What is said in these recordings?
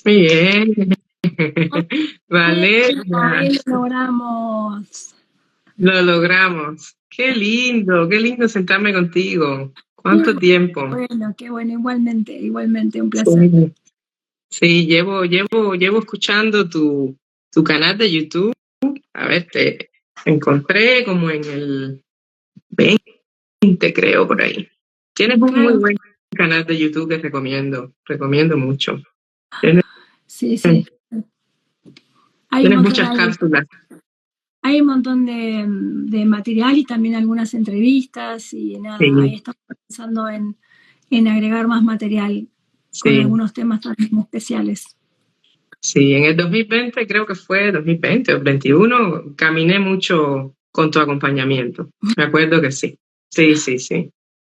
Muy bien. Ahí Valeria, lo logramos. lo logramos. Qué lindo sentarme contigo. ¿Cuánto tiempo? Qué bueno, igualmente, un placer. Sí, sí, llevo escuchando tu canal de YouTube. A ver, te encontré como en el 20, creo, por ahí. Tienes un muy Claro, buen canal de YouTube que recomiendo mucho. Tienes, sí. Hay un tienes montón, muchas cápsulas. hay un montón de material y también algunas entrevistas y nada, ahí Sí, estamos pensando en agregar más material con sí. algunos temas también especiales. Sí, en el 2020, creo que fue 2020 o 21, caminé mucho con tu acompañamiento. Me acuerdo que sí. Sí.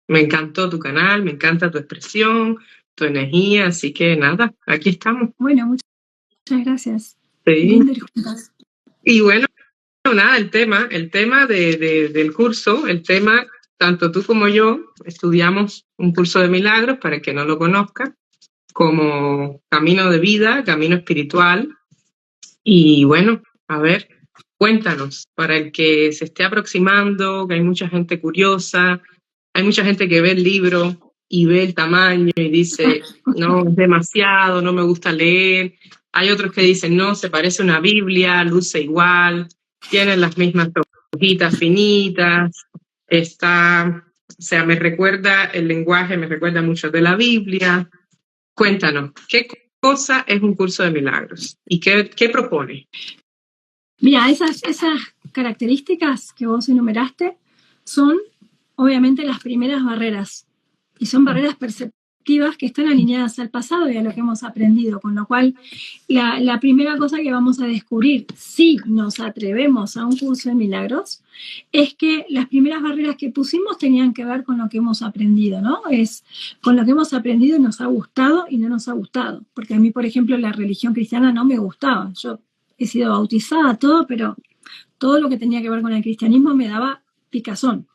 Me encantó tu canal, me encanta tu expresión, tu energía, así que nada, aquí estamos. Bueno, muchas gracias. Sí. Lindo ir juntas. Y bueno, nada, el tema del curso, el tema, tanto tú como yo estudiamos un curso de milagros, para el que no lo conozca, como camino de vida, camino espiritual. Y bueno, a ver, cuéntanos, para el que se esté aproximando, que hay mucha gente curiosa, hay mucha gente que ve el libro y ve el tamaño y dice, no, es demasiado, no me gusta leer. Hay otros que dicen, no, se parece a una Biblia, luce igual, tiene las mismas hojitas finitas, o sea, el lenguaje me recuerda mucho de la Biblia. Cuéntanos, ¿qué cosa es un curso de milagros? ¿Y qué propone? Mira, esas características que vos enumeraste son obviamente las primeras barreras y son barreras perceptivas que están alineadas al pasado y a lo que hemos aprendido, con lo cual la primera cosa que vamos a descubrir si nos atrevemos a un curso de milagros es que las primeras barreras que pusimos tenían que ver con lo que hemos aprendido, ¿no? Es con lo que hemos aprendido y nos ha gustado y no nos ha gustado, porque a mí, por ejemplo, la religión cristiana no me gustaba. Yo he sido bautizada, todo, pero todo lo que tenía que ver con el cristianismo me daba picazón.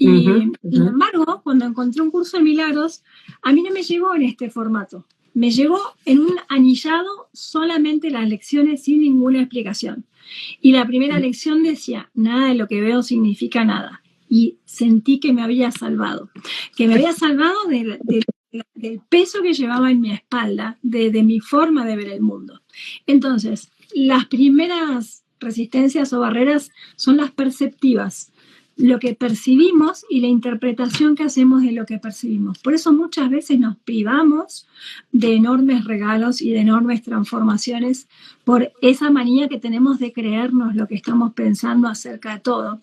Y sin embargo, cuando encontré un curso de milagros, a mí no me llegó en este formato. Me llegó en un anillado solamente las lecciones sin ninguna explicación. Y la primera lección decía, nada de lo que veo significa nada. Y sentí que me había salvado. Que me había salvado del peso que llevaba en mi espalda, de mi forma de ver el mundo. Entonces, las primeras resistencias o barreras son las perceptivas, lo que percibimos y la interpretación que hacemos de lo que percibimos. Por eso muchas veces nos privamos de enormes regalos y de enormes transformaciones por esa manía que tenemos de creernos lo que estamos pensando acerca de todo.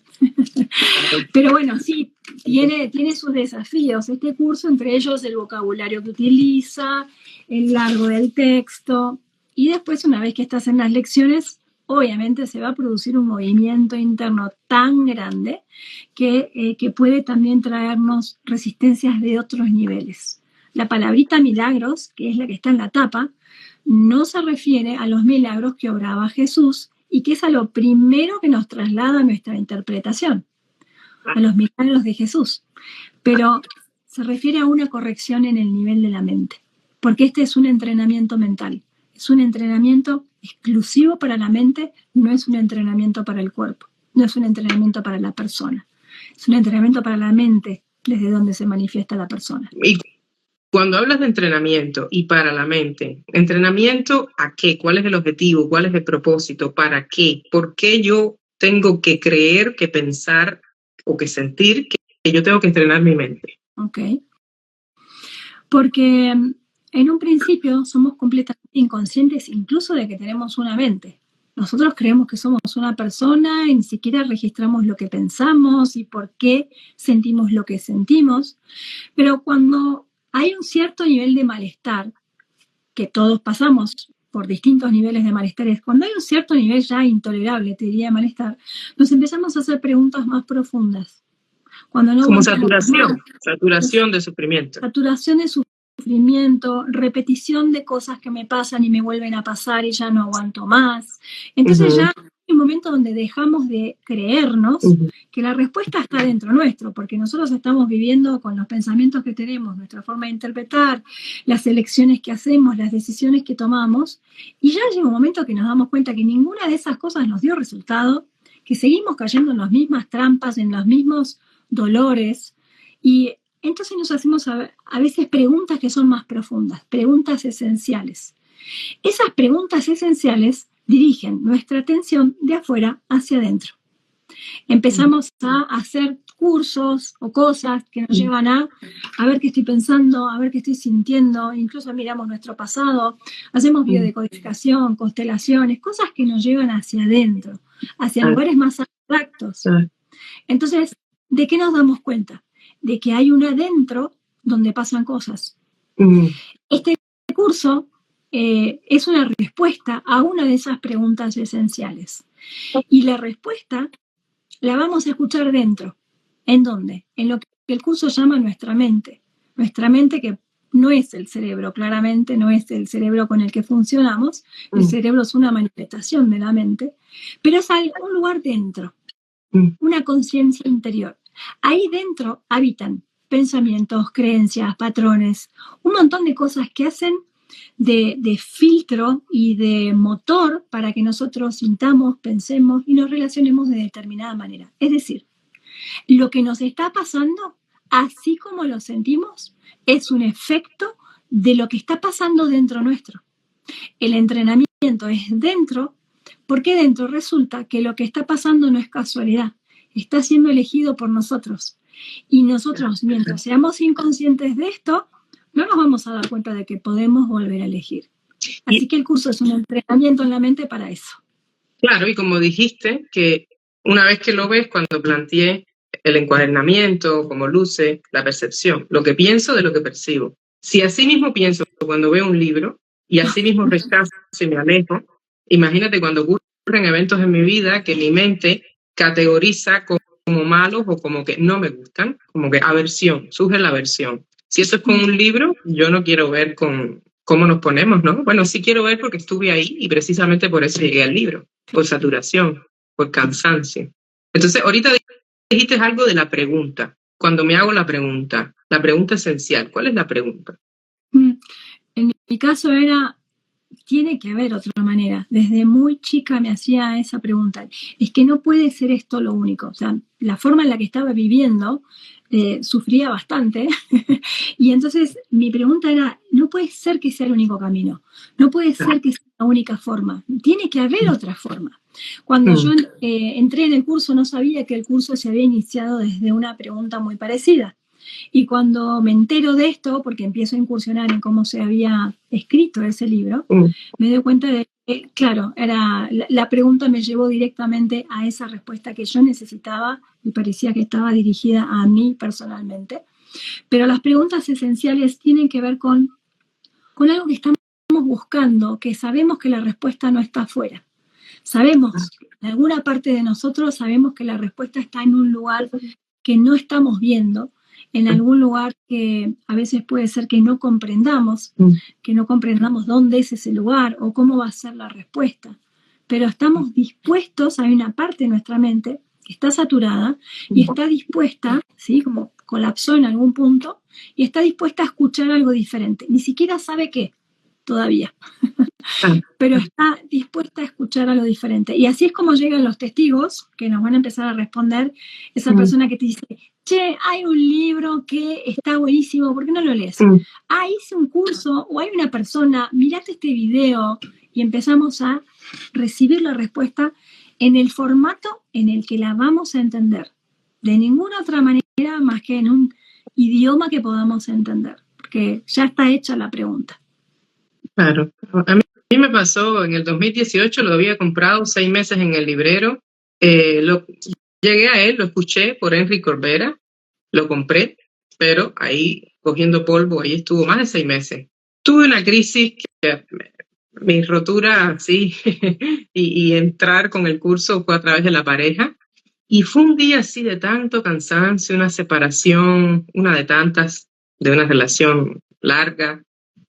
Pero bueno, sí, tiene sus desafíos este curso, entre ellos el vocabulario que utiliza, el largo del texto, y después, una vez que estás en las lecciones, obviamente se va a producir un movimiento interno tan grande que puede también traernos resistencias de otros niveles. La palabrita milagros, que es la que está en la tapa, no se refiere a los milagros que obraba Jesús y que es a lo primero que nos traslada nuestra interpretación, a los milagros de Jesús, pero se refiere a una corrección en el nivel de la mente, porque este es un entrenamiento mental, es un entrenamiento exclusivo para la mente, no es un entrenamiento para el cuerpo, no es un entrenamiento para la persona, es un entrenamiento para la mente, desde donde se manifiesta la persona. Y cuando hablas de entrenamiento y para la mente, ¿entrenamiento a qué? ¿Cuál es el objetivo? ¿Cuál es el propósito? ¿Para qué? ¿Por qué yo tengo que creer, que pensar o que sentir que yo tengo que entrenar mi mente? Ok. Porque en un principio somos completamente inconscientes incluso de que tenemos una mente. Nosotros creemos que somos una persona y ni siquiera registramos lo que pensamos y por qué sentimos lo que sentimos. Pero cuando hay un cierto nivel de malestar, que todos pasamos por distintos niveles de malestares, cuando hay un cierto nivel ya intolerable, te diría, de malestar, nos empezamos a hacer preguntas más profundas. Cuando no Como aguantamos más, saturación de sufrimiento. saturación de sufrimiento, repetición de cosas que me pasan y me vuelven a pasar y ya no aguanto más. Entonces ya un momento donde dejamos de creernos que la respuesta está dentro nuestro, porque nosotros estamos viviendo con los pensamientos que tenemos, nuestra forma de interpretar, las elecciones que hacemos, las decisiones que tomamos, y ya llega un momento que nos damos cuenta que ninguna de esas cosas nos dio resultado, que seguimos cayendo en las mismas trampas, en los mismos dolores, y entonces nos hacemos a veces preguntas que son más profundas, preguntas esenciales. Esas preguntas esenciales dirigen nuestra atención de afuera hacia adentro. Empezamos a hacer cursos o cosas que nos llevan a ver qué estoy pensando, a ver qué estoy sintiendo, incluso miramos nuestro pasado, hacemos biodecodificación, constelaciones, cosas que nos llevan hacia adentro, hacia lugares más abstractos. Entonces, ¿de qué nos damos cuenta? De que hay un adentro donde pasan cosas. Este curso es una respuesta a una de esas preguntas esenciales. Y la respuesta la vamos a escuchar dentro. ¿En dónde? En lo que el curso llama nuestra mente. Nuestra mente, que no es el cerebro, claramente no es el cerebro con el que funcionamos. El cerebro es una manifestación de la mente, pero es un lugar dentro, una conciencia interior. Ahí dentro habitan pensamientos, creencias, patrones, un montón de cosas que hacen de filtro y de motor para que nosotros sintamos, pensemos y nos relacionemos de determinada manera. Es decir, lo que nos está pasando, así como lo sentimos, es un efecto de lo que está pasando dentro nuestro. El entrenamiento es dentro, porque dentro resulta que lo que está pasando no es casualidad, está siendo elegido por nosotros. Y nosotros, mientras seamos inconscientes de esto, no nos vamos a dar cuenta de que podemos volver a elegir. Así que el curso es un entrenamiento en la mente para eso. Claro, y como dijiste, que una vez que lo ves, cuando planteé el encuadernamiento, cómo luce, la percepción, lo que pienso de lo que percibo. Si así mismo pienso cuando veo un libro, y así mismo rechazo y me alejo, imagínate cuando ocurren eventos en mi vida que mi mente categoriza como malos o como que no me gustan, como que aversión, surge la aversión. Si eso es con un libro, yo no quiero ver con cómo nos ponemos, ¿no? Bueno, sí quiero ver porque estuve ahí y precisamente por eso llegué al libro, por saturación, por cansancio. Entonces, ahorita dijiste algo de la pregunta. Cuando me hago la pregunta esencial, ¿cuál es la pregunta? En mi caso tiene que haber otra manera. Desde muy chica me hacía esa pregunta. Es que no puede ser esto lo único. O sea, la forma en la que estaba viviendo sufría bastante. Y entonces mi pregunta era, no puede ser que sea el único camino. No puede ser que sea la única forma. Tiene que haber otra forma. Cuando yo entré en el curso, no sabía que el curso se había iniciado desde una pregunta muy parecida. Y cuando me entero de esto, porque empiezo a incursionar en cómo se había escrito ese libro, me doy cuenta de que, claro, la pregunta me llevó directamente a esa respuesta que yo necesitaba y parecía que estaba dirigida a mí personalmente. Pero las preguntas esenciales tienen que ver con algo que estamos buscando, que sabemos que la respuesta no está afuera. Sabemos, en alguna parte de nosotros sabemos que la respuesta está en un lugar que no estamos viendo, en algún lugar que a veces puede ser que no comprendamos dónde es ese lugar o cómo va a ser la respuesta. Pero estamos dispuestos, hay una parte de nuestra mente que está saturada y está dispuesta, ¿sí? Como colapsó en algún punto, y está dispuesta a escuchar algo diferente. Ni siquiera sabe qué todavía, pero está dispuesta a escuchar algo diferente. Y así es como llegan los testigos, que nos van a empezar a responder, esa persona que te dice, che, hay un libro que está buenísimo, ¿por qué no lo lees? Hice un curso, o hay una persona, mirate este video, y empezamos a recibir la respuesta en el formato en el que la vamos a entender. De ninguna otra manera más que en un idioma que podamos entender, porque ya está hecha la pregunta. Claro. A mí me pasó en el 2018, lo había comprado 6 meses en el librero. Llegué a él, lo escuché por Enrique Corbera, lo compré, pero ahí cogiendo polvo, ahí estuvo más de 6 meses. Tuve una crisis que mi rotura, sí, y entrar con el curso fue a través de la pareja. Y fue un día así de tanto cansancio, una separación, una de tantas, de una relación larga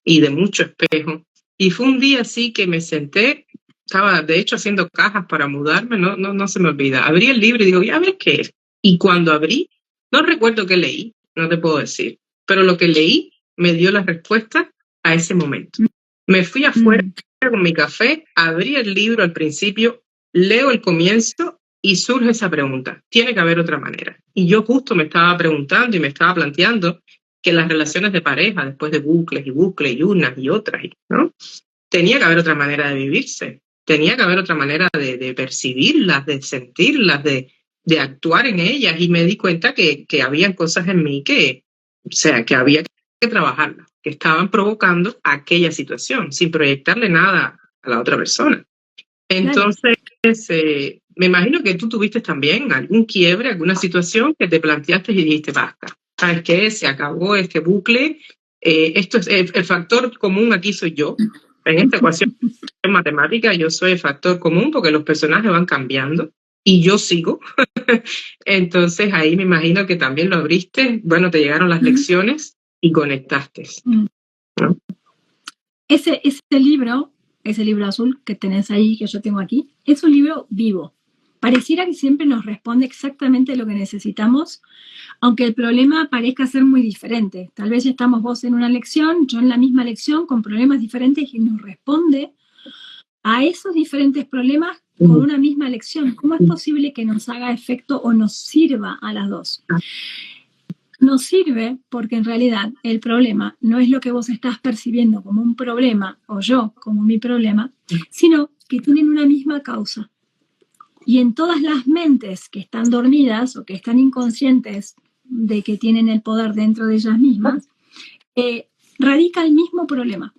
y de mucho espejo. Y fue un día así que me senté estaba de hecho haciendo cajas para mudarme, no se me olvida. Abrí el libro y digo, ya ves qué es. Y cuando abrí, no recuerdo qué leí, no te puedo decir, pero lo que leí me dio la respuesta a ese momento. Me fui afuera con mi café, abrí el libro al principio, leo el comienzo y surge esa pregunta. Tiene que haber otra manera. Y yo justo me estaba preguntando y me estaba planteando que las relaciones de pareja, después de bucles y bucles y unas y otras, ¿no? Tenía que haber otra manera de vivirse, tenía que haber otra manera de percibirlas, de sentirlas, de actuar en ellas. Y me di cuenta que habían cosas en mí que, o sea, que había que trabajarlas, que estaban provocando aquella situación, sin proyectarle nada a la otra persona. Entonces, me imagino que tú tuviste también algún quiebre, alguna situación que te planteaste y dijiste, basta, ¿sabes qué? Se acabó este bucle, esto es el factor común aquí soy yo. En esta ecuación matemática yo soy el factor común porque los personajes van cambiando y yo sigo. Entonces ahí me imagino que también lo abriste, bueno, te llegaron las lecciones y conectaste, ¿no? Ese libro azul que tenés ahí, que yo tengo aquí, es un libro vivo. Pareciera que siempre nos responde exactamente lo que necesitamos, aunque el problema parezca ser muy diferente. Tal vez estamos vos en una lección, yo en la misma lección, con problemas diferentes y nos responde a esos diferentes problemas con una misma lección. ¿Cómo es posible que nos haga efecto o nos sirva a las dos? Nos sirve porque en realidad el problema no es lo que vos estás percibiendo como un problema o yo como mi problema, sino que tienen una misma causa. Y en todas las mentes que están dormidas o que están inconscientes de que tienen el poder dentro de ellas mismas, radica el mismo problema.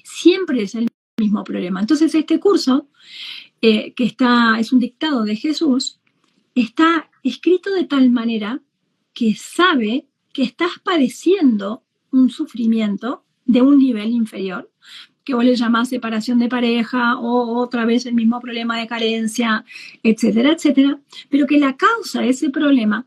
Siempre es el mismo problema. Entonces este curso, que es un dictado de Jesús, está escrito de tal manera que sabe que estás padeciendo un sufrimiento de un nivel inferior, que vos le llamás separación de pareja o otra vez el mismo problema de carencia, etcétera, etcétera, pero que la causa de ese problema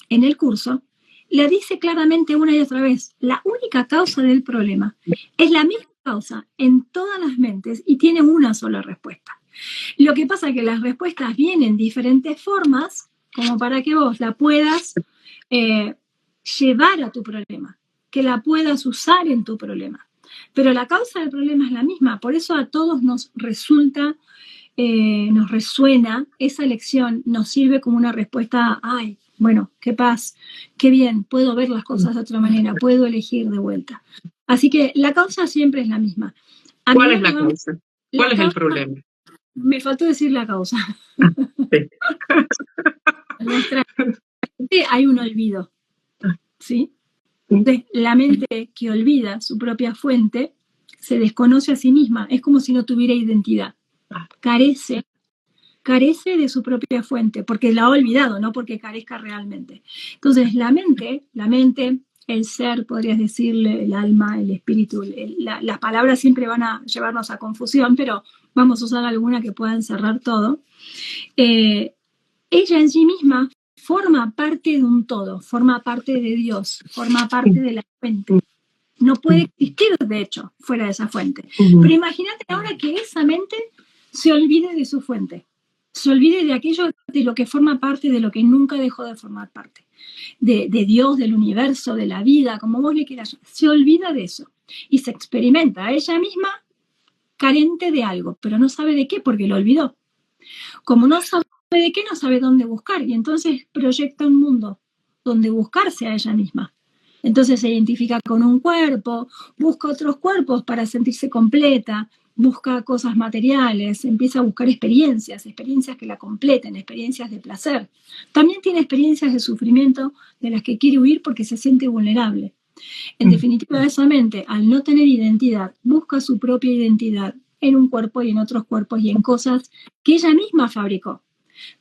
en el curso la dice claramente una y otra vez. La única causa del problema es la misma causa en todas las mentes y tiene una sola respuesta. Lo que pasa es que las respuestas vienen en diferentes formas como para que vos la puedas llevar a tu problema, que la puedas usar en tu problema. Pero la causa del problema es la misma, por eso a todos nos resulta, nos resuena esa lección, nos sirve como una respuesta, ay, bueno, qué paz, qué bien, puedo ver las cosas de otra manera, puedo elegir de vuelta. Así que la causa siempre es la misma. ¿Cuál es la causa? ¿Cuál es el problema? Me faltó decir la causa. Sí. En nuestra mente hay un olvido, ¿sí? Entonces, la mente que olvida su propia fuente se desconoce a sí misma, es como si no tuviera identidad. Carece de su propia fuente, porque la ha olvidado, no porque carezca realmente. Entonces, la mente, el ser, podrías decirle, el alma, el espíritu, las palabras siempre van a llevarnos a confusión, pero vamos a usar alguna que pueda encerrar todo. Ella en sí misma forma parte de un todo, forma parte de Dios, forma parte de la fuente. No puede existir, de hecho, fuera de esa fuente. Pero imagínate ahora que esa mente se olvide de su fuente, se olvide de aquello de lo que forma parte, de lo que nunca dejó de formar parte, de Dios, del universo, de la vida, como vos le quieras. Se olvida de eso y se experimenta a ella misma carente de algo, pero no sabe de qué porque lo olvidó. Como no sabe de qué, no sabe dónde buscar y entonces proyecta un mundo donde buscarse a ella misma. Entonces se identifica con un cuerpo, busca otros cuerpos para sentirse completa, busca cosas materiales, empieza a buscar experiencias que la completen, experiencias de placer. También tiene experiencias de sufrimiento de las que quiere huir porque se siente vulnerable. En definitiva, esa mente, al no tener identidad, busca su propia identidad en un cuerpo y en otros cuerpos y en cosas que ella misma fabricó.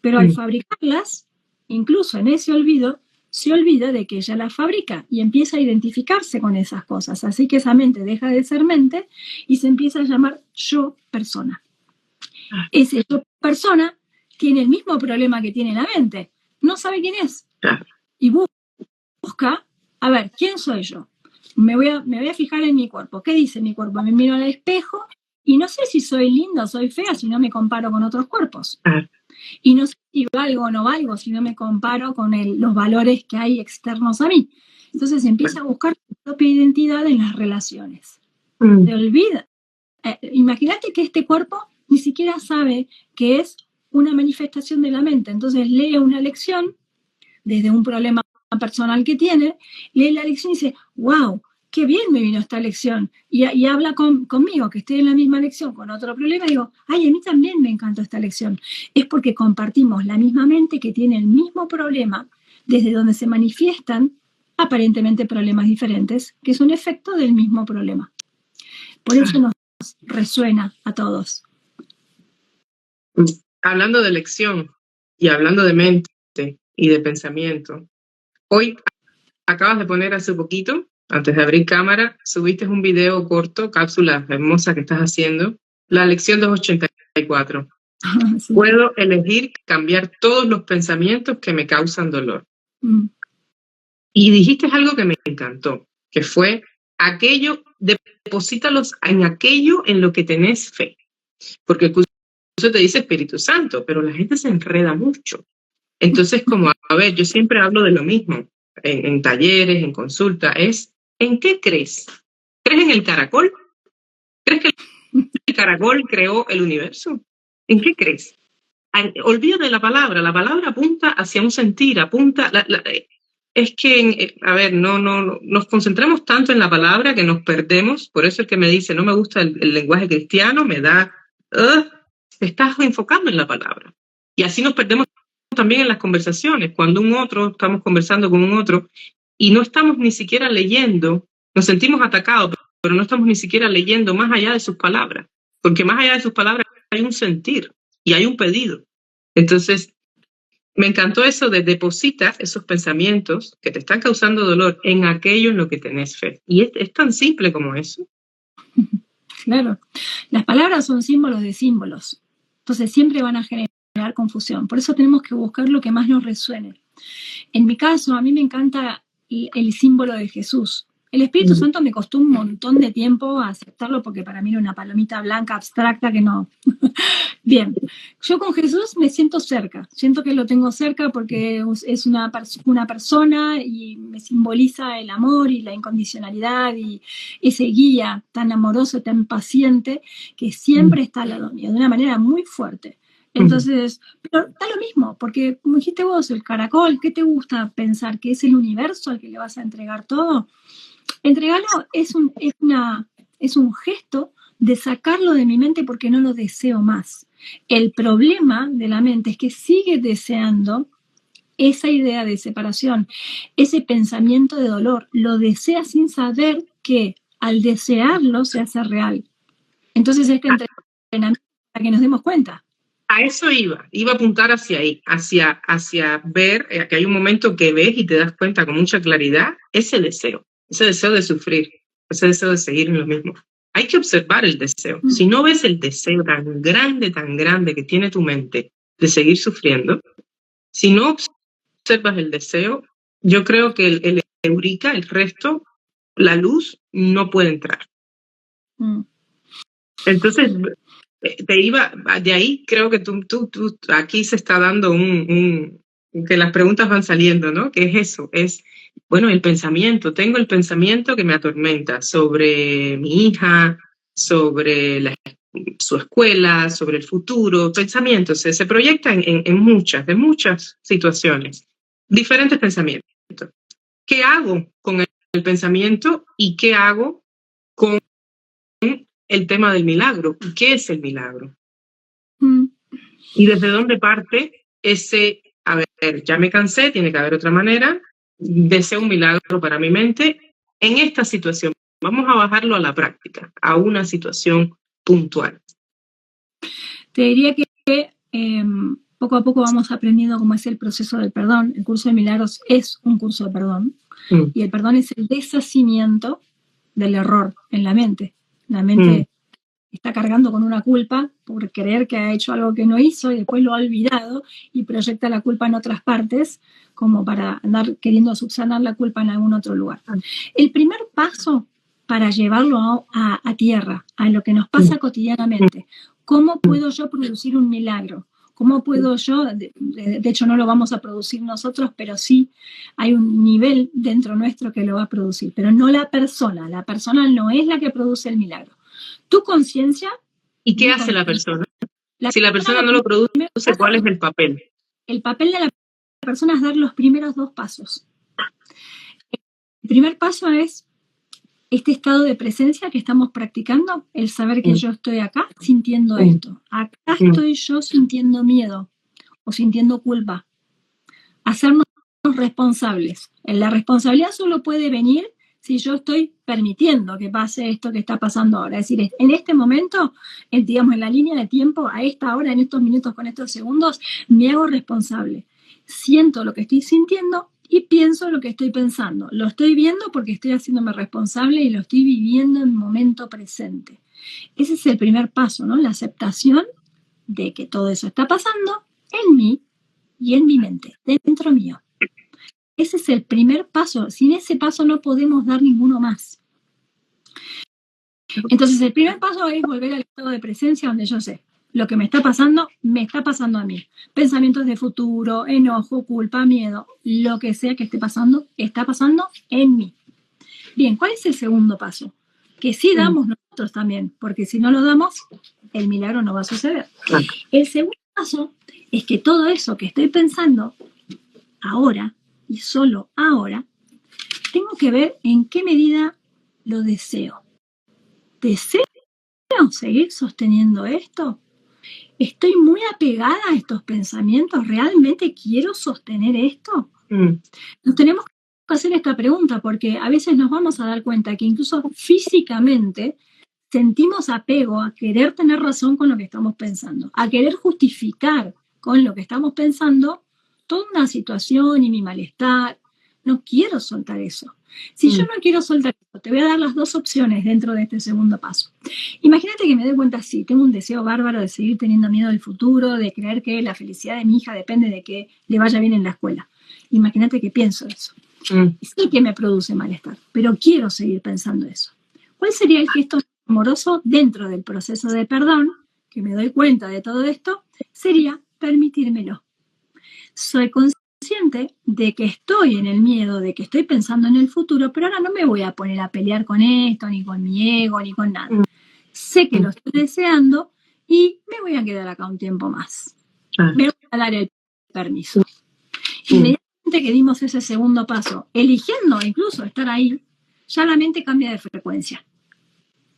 Pero al fabricarlas, incluso en ese olvido, se olvida de que ella las fabrica y empieza a identificarse con esas cosas. Así que esa mente deja de ser mente y se empieza a llamar yo persona. Ese yo persona tiene el mismo problema que tiene la mente. No sabe quién es. Y busca, a ver, ¿quién soy yo? Me voy a fijar en mi cuerpo. ¿Qué dice mi cuerpo? Me miro al espejo Y no sé si soy linda o soy fea si no me comparo con otros cuerpos. Y no sé si valgo o no valgo si no me comparo con los valores que hay externos a mí. Entonces empieza a buscar tu propia identidad en las relaciones. Te olvidas. Imagínate que este cuerpo ni siquiera sabe que es una manifestación de la mente. Entonces lee una lección desde un problema personal que tiene, lee la lección y dice, wow, qué bien me vino esta lección. Y habla conmigo, que estoy en la misma lección con otro problema, y digo, ay, a mí también me encantó esta lección. Es porque compartimos la misma mente que tiene el mismo problema, desde donde se manifiestan aparentemente problemas diferentes, que es un efecto del mismo problema. Por eso nos resuena a todos. Hablando de lección y hablando de mente y de pensamiento, hoy acabas de poner hace poquito, antes de abrir cámara, subiste un video corto, cápsula hermosa que estás haciendo, la lección 284. Sí. Puedo elegir cambiar todos los pensamientos que me causan dolor. Y dijiste algo que me encantó, que fue aquello, deposítalos en aquello en lo que tenés fe. Porque eso te dice Espíritu Santo, pero la gente se enreda mucho. Entonces, como, a ver, yo siempre hablo de lo mismo, en talleres, en consulta, es, ¿en qué crees? ¿Crees en el caracol? ¿Crees que el caracol creó el universo? ¿En qué crees? Olvídate la palabra apunta hacia un sentir, apunta... es que, a ver, no, nos concentramos tanto en la palabra que nos perdemos, por eso el que me dice, no me gusta el lenguaje cristiano, me da... te estás enfocando en la palabra. Y así nos perdemos también en las conversaciones, cuando estamos conversando con un otro, y no estamos ni siquiera leyendo, nos sentimos atacados, pero no estamos ni siquiera leyendo más allá de sus palabras, porque más allá de sus palabras hay un sentir y hay un pedido. Entonces, me encantó eso de depositar esos pensamientos que te están causando dolor en aquello en lo que tenés fe. Y es tan simple como eso. Claro. Las palabras son símbolos de símbolos. Entonces siempre van a generar confusión. Por eso tenemos que buscar lo que más nos resuene. En mi caso, a mí me encanta el símbolo de Jesús. El Espíritu Santo me costó un montón de tiempo aceptarlo porque para mí era una palomita blanca abstracta que no... Bien, yo con Jesús me siento cerca, siento que lo tengo cerca porque es una persona y me simboliza el amor y la incondicionalidad y ese guía tan amoroso, tan paciente que siempre está al lado mío, de una manera muy fuerte. Entonces, pero da lo mismo, porque como dijiste vos, el caracol, ¿qué te gusta pensar? ¿Que es el universo al que le vas a entregar todo? Entregarlo es un gesto de sacarlo de mi mente porque no lo deseo más. El problema de la mente es que sigue deseando esa idea de separación, ese pensamiento de dolor, lo desea sin saber que al desearlo se hace real. Entonces este entrenamiento para que nos demos cuenta. A eso iba a apuntar hacia ahí, hacia ver que hay un momento que ves y te das cuenta con mucha claridad ese deseo de sufrir, ese deseo de seguir en lo mismo. Hay que observar el deseo. Si no ves el deseo tan grande que tiene tu mente de seguir sufriendo, si no observas el deseo, yo creo que el eureka, el resto, la luz, no puede entrar. Entonces, de ahí creo que tú aquí se está dando que las preguntas van saliendo, ¿no? ¿Qué es eso? Es, bueno, el pensamiento. Tengo el pensamiento que me atormenta sobre mi hija, sobre su escuela, sobre el futuro. Pensamientos, se proyectan en muchas situaciones. Diferentes pensamientos. ¿Qué hago con el pensamiento y qué hago con el tema del milagro? ¿Qué es el milagro? ¿Y desde dónde parte ese, a ver, ya me cansé, tiene que haber otra manera, deseo un milagro para mi mente en esta situación? Vamos a bajarlo a la práctica, a una situación puntual. Te diría que poco a poco vamos aprendiendo cómo es el proceso del perdón. El curso de milagros es un curso de perdón. Y el perdón es el deshacimiento del error en la mente. La mente está cargando con una culpa por creer que ha hecho algo que no hizo y después lo ha olvidado y proyecta la culpa en otras partes como para andar queriendo subsanar la culpa en algún otro lugar. El primer paso para llevarlo a tierra, a lo que nos pasa cotidianamente. ¿Cómo puedo yo producir un milagro? ¿Cómo puedo yo? De hecho, no lo vamos a producir nosotros, pero sí hay un nivel dentro nuestro que lo va a producir, pero no la persona. La persona no es la que produce el milagro. Tu conciencia... ¿Y qué hace la persona? Si la persona no lo produce, ¿cuál es el papel? El papel de la persona es dar los primeros 2 pasos. El primer paso es este estado de presencia que estamos practicando, el saber que yo estoy acá sintiendo esto. Acá estoy yo sintiendo miedo o sintiendo culpa. Hacernos responsables. La responsabilidad solo puede venir si yo estoy permitiendo que pase esto que está pasando ahora. Es decir, en este momento, digamos, en la línea de tiempo, a esta hora, en estos minutos, con estos segundos, me hago responsable. Siento lo que estoy sintiendo y pienso lo que estoy pensando. Lo estoy viendo porque estoy haciéndome responsable y lo estoy viviendo en el momento presente. Ese es el primer paso, ¿no? La aceptación de que todo eso está pasando en mí y en mi mente, dentro mío. Ese es el primer paso. Sin ese paso no podemos dar ninguno más. Entonces, el primer paso es volver al estado de presencia donde yo sé. Lo que me está pasando a mí. Pensamientos de futuro, enojo, culpa, miedo, lo que sea que esté pasando, está pasando en mí. Bien, ¿cuál es el segundo paso? Que sí damos nosotros también, porque si no lo damos, el milagro no va a suceder. El segundo paso es que todo eso que estoy pensando ahora, y solo ahora, tengo que ver en qué medida lo deseo. ¿Deseo seguir sosteniendo esto? ¿Estoy muy apegada a estos pensamientos? ¿Realmente quiero sostener esto? Nos tenemos que hacer esta pregunta porque a veces nos vamos a dar cuenta que incluso físicamente sentimos apego a querer tener razón con lo que estamos pensando, a querer justificar con lo que estamos pensando toda una situación y mi malestar. No quiero soltar eso. Si yo no quiero soltar eso, te voy a dar las 2 opciones dentro de este segundo paso. Imagínate que me doy cuenta, sí, tengo un deseo bárbaro de seguir teniendo miedo del futuro, de creer que la felicidad de mi hija depende de que le vaya bien en la escuela. Imagínate que pienso eso. Sí que me produce malestar, pero quiero seguir pensando eso. ¿Cuál sería el gesto amoroso dentro del proceso de perdón, que me doy cuenta de todo esto? Sería permitírmelo. Soy consciente de que estoy en el miedo, de que estoy pensando en el futuro, pero ahora no me voy a poner a pelear con esto, ni con mi ego, ni con nada. Sé que lo estoy deseando y me voy a quedar acá un tiempo más. Me voy a dar el permiso. Inmediatamente que dimos ese segundo paso, eligiendo incluso estar ahí, ya la mente cambia de frecuencia.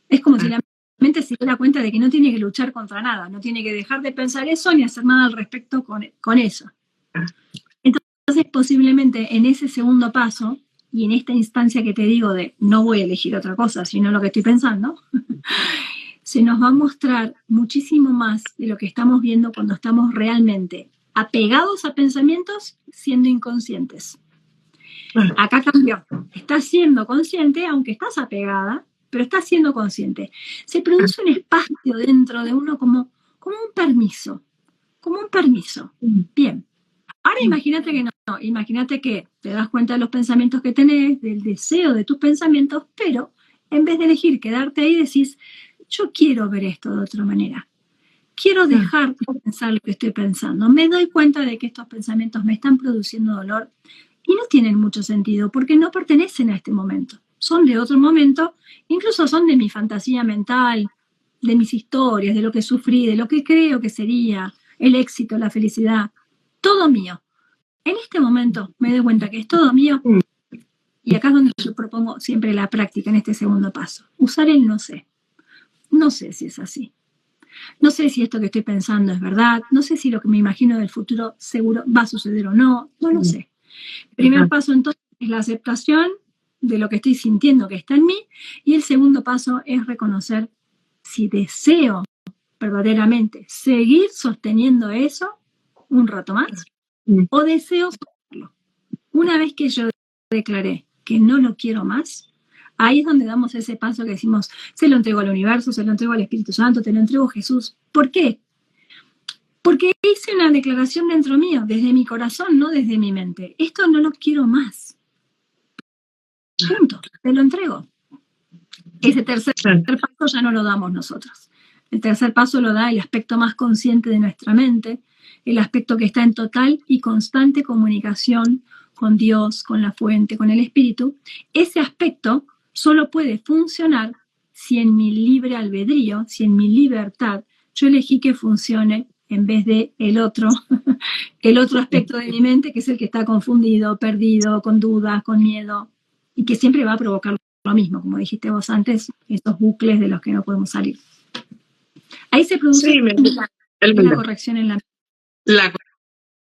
Es como si la mente se diera cuenta de que no tiene que luchar contra nada, no tiene que dejar de pensar eso ni hacer nada al respecto con eso. Entonces, posiblemente en ese segundo paso, y en esta instancia que te digo de no voy a elegir otra cosa, sino lo que estoy pensando, se nos va a mostrar muchísimo más de lo que estamos viendo cuando estamos realmente apegados a pensamientos siendo inconscientes. Acá cambió. Estás siendo consciente, aunque estás apegada, pero estás siendo consciente. Se produce un espacio dentro de uno como un permiso. Como un permiso. Bien. Ahora imagínate que no. Imagínate que te das cuenta de los pensamientos que tenés, del deseo de tus pensamientos, pero en vez de elegir quedarte ahí, decís, yo quiero ver esto de otra manera. Quiero dejar de pensar lo que estoy pensando. Me doy cuenta de que estos pensamientos me están produciendo dolor y no tienen mucho sentido porque no pertenecen a este momento. Son de otro momento, incluso son de mi fantasía mental, de mis historias, de lo que sufrí, de lo que creo que sería el éxito, la felicidad. Todo mío. En este momento me doy cuenta que es todo mío y acá es donde yo propongo siempre la práctica en este segundo paso. Usar el no sé. No sé si es así. No sé si esto que estoy pensando es verdad. No sé si lo que me imagino del futuro seguro va a suceder o no. No lo sé. El primer paso entonces es la aceptación de lo que estoy sintiendo que está en mí y el segundo paso es reconocer si deseo verdaderamente seguir sosteniendo eso un rato más o deseo soltarlo. Una vez que yo declaré que no lo quiero más, ahí es donde damos ese paso que decimos, se lo entrego al universo, se lo entrego al Espíritu Santo, te lo entrego a Jesús. ¿Por qué? Porque hice una declaración dentro mío, desde mi corazón, no desde mi mente. Esto no lo quiero más. Punto. Te lo entrego. Ese tercer paso ya no lo damos nosotros. El tercer paso lo da el aspecto más consciente de nuestra mente, el aspecto que está en total y constante comunicación con Dios, con la fuente, con el espíritu. Ese aspecto solo puede funcionar si en mi libre albedrío, si en mi libertad, yo elegí que funcione en vez de el otro aspecto de mi mente, que es el que está confundido, perdido, con dudas, con miedo, y que siempre va a provocar lo mismo, como dijiste vos antes, estos bucles de los que no podemos salir. Ahí se produce la corrección en la mente. La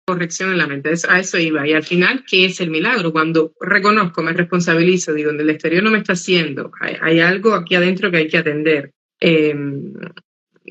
corrección en la mente, a eso iba. Y al final, ¿qué es el milagro? Cuando reconozco, me responsabilizo, digo, en el exterior no me está haciendo, hay algo aquí adentro que hay que atender.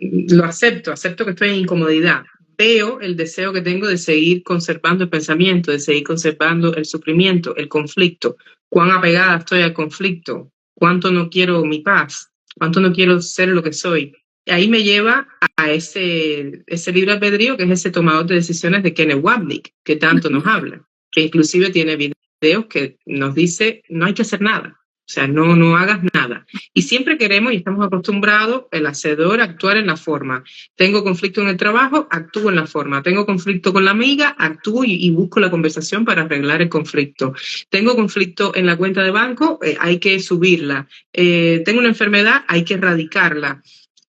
Lo acepto que estoy en incomodidad. Veo el deseo que tengo de seguir conservando el pensamiento, de seguir conservando el sufrimiento, el conflicto. Cuán apegada estoy al conflicto, cuánto no quiero mi paz, cuánto no quiero ser lo que soy. Y ahí me lleva a ese libre albedrío, que es ese tomador de decisiones de Kenneth Wapnick, que tanto nos habla, que inclusive tiene videos que nos dice no hay que hacer nada. O sea, no hagas nada. Y siempre queremos, y estamos acostumbrados, el hacedor a actuar en la forma. Tengo conflicto en el trabajo, actúo en la forma. Tengo conflicto con la amiga, actúo y busco la conversación para arreglar el conflicto. Tengo conflicto en la cuenta de banco, hay que subirla. Tengo una enfermedad, hay que erradicarla.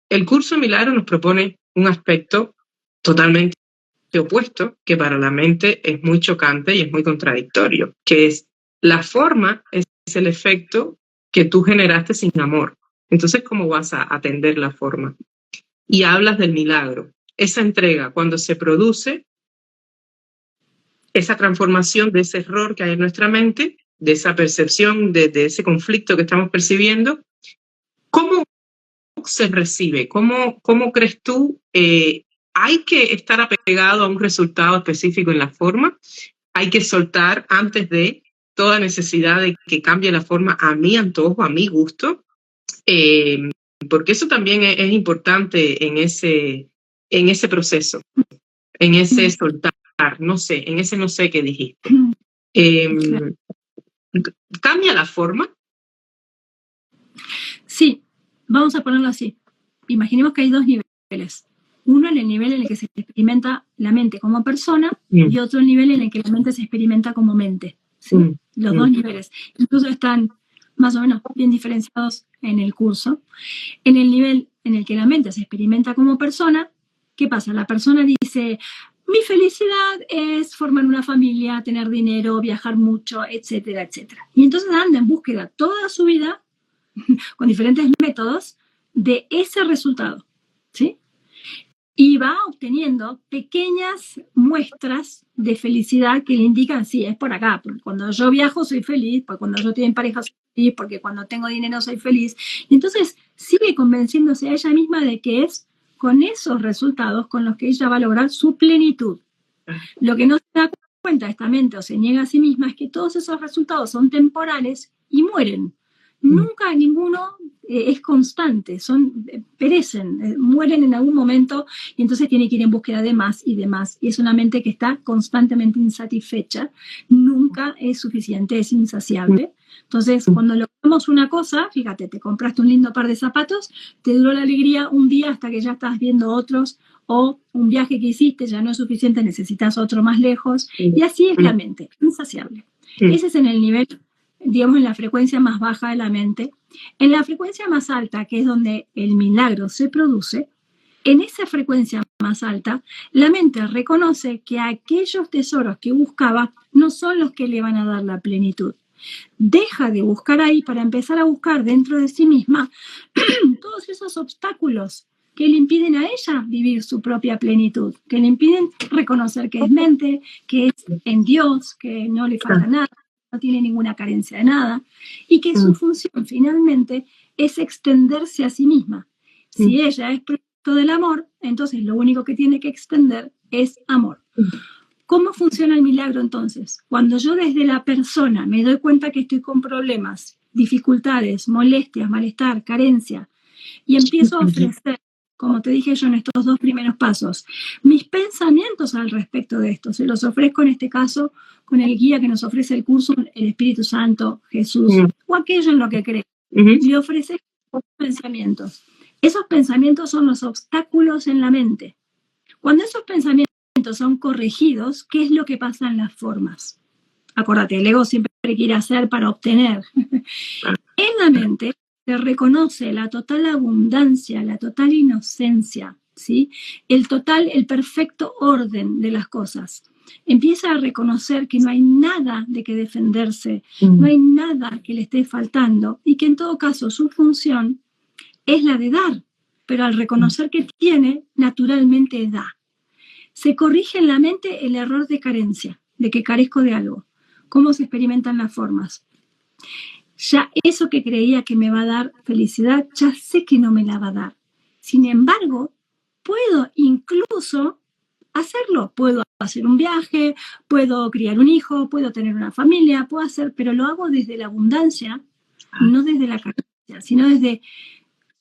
El curso de Milagros nos propone un aspecto totalmente opuesto, que para la mente es muy chocante y es muy contradictorio, que es la forma es el efecto que tú generaste sin amor. Entonces, ¿cómo vas a atender la forma? Y hablas del milagro. Esa entrega, cuando se produce, esa transformación de ese error que hay en nuestra mente, de esa percepción, de ese conflicto que estamos percibiendo, ¿cómo se recibe? ¿Cómo crees tú? ¿Hay que estar apegado a un resultado específico en la forma? ¿Hay que soltar antes de toda necesidad de que cambie la forma a mi antojo, a mi gusto? Porque eso también es importante en ese proceso, en ese soltar, no sé, en ese no sé que dijiste. ¿Cambia la forma? Sí, vamos a ponerlo así. Imaginemos que hay dos niveles. Uno en el nivel en el que se experimenta la mente como persona y otro nivel en el que la mente se experimenta como mente. ¿Sí? Los dos niveles. Incluso están más o menos bien diferenciados en el curso. En el nivel en el que la mente se experimenta como persona, ¿qué pasa? La persona dice, mi felicidad es formar una familia, tener dinero, viajar mucho, etcétera, etcétera. Y entonces anda en búsqueda toda su vida, con diferentes métodos, de ese resultado, ¿sí? Y va obteniendo pequeñas muestras de felicidad que le indican, sí, es por acá, porque cuando yo viajo soy feliz, porque cuando yo tengo pareja soy feliz, porque cuando tengo dinero soy feliz. Y entonces sigue convenciéndose a ella misma de que es con esos resultados con los que ella va a lograr su plenitud. Lo que no se da cuenta esta mente o se niega a sí misma es que todos esos resultados son temporales y mueren. Nunca ninguno es constante, perecen, mueren en algún momento y entonces tiene que ir en búsqueda de más y de más. Y es una mente que está constantemente insatisfecha, nunca es suficiente, es insaciable. Entonces, cuando logramos una cosa, fíjate, te compraste un lindo par de zapatos, te duró la alegría un día hasta que ya estás viendo otros, o un viaje que hiciste ya no es suficiente, necesitas otro más lejos, y así es la mente, insaciable. Ese es en el nivel, digamos, en la frecuencia más baja de la mente. En la frecuencia más alta, que es donde el milagro se produce, en esa frecuencia más alta, la mente reconoce que aquellos tesoros que buscaba no son los que le van a dar la plenitud. Deja de buscar ahí para empezar a buscar dentro de sí misma todos esos obstáculos que le impiden a ella vivir su propia plenitud, que le impiden reconocer que es mente, que es en Dios, que no le falta nada, no tiene ninguna carencia de nada, y que su función finalmente es extenderse a sí misma. Si ella es producto del amor, entonces lo único que tiene que extender es amor. ¿Cómo funciona el milagro entonces? Cuando yo desde la persona me doy cuenta que estoy con problemas, dificultades, molestias, malestar, carencia, y empiezo a ofrecer, como te dije yo en estos dos primeros pasos, mis pensamientos al respecto de esto, se los ofrezco en este caso con el guía que nos ofrece el curso, el Espíritu Santo, Jesús, o aquello en lo que cree. Le ofreces pensamientos. Esos pensamientos son los obstáculos en la mente. Cuando esos pensamientos son corregidos, ¿qué es lo que pasa en las formas? Acuérdate, el ego siempre quiere hacer para obtener. En la mente se reconoce la total abundancia, la total inocencia, ¿sí? El perfecto orden de las cosas. Empieza a reconocer que no hay nada de que defenderse, no hay nada que le esté faltando y que en todo caso su función es la de dar, pero al reconocer que tiene, naturalmente da. Se corrige en la mente el error de carencia, de que carezco de algo. ¿Cómo se experimentan las formas? Ya eso que creía que me va a dar felicidad, ya sé que no me la va a dar. Sin embargo, puedo incluso hacerlo. Puedo hacer un viaje, puedo criar un hijo, puedo tener una familia, puedo hacer, pero lo hago desde la abundancia, no desde la carencia, sino desde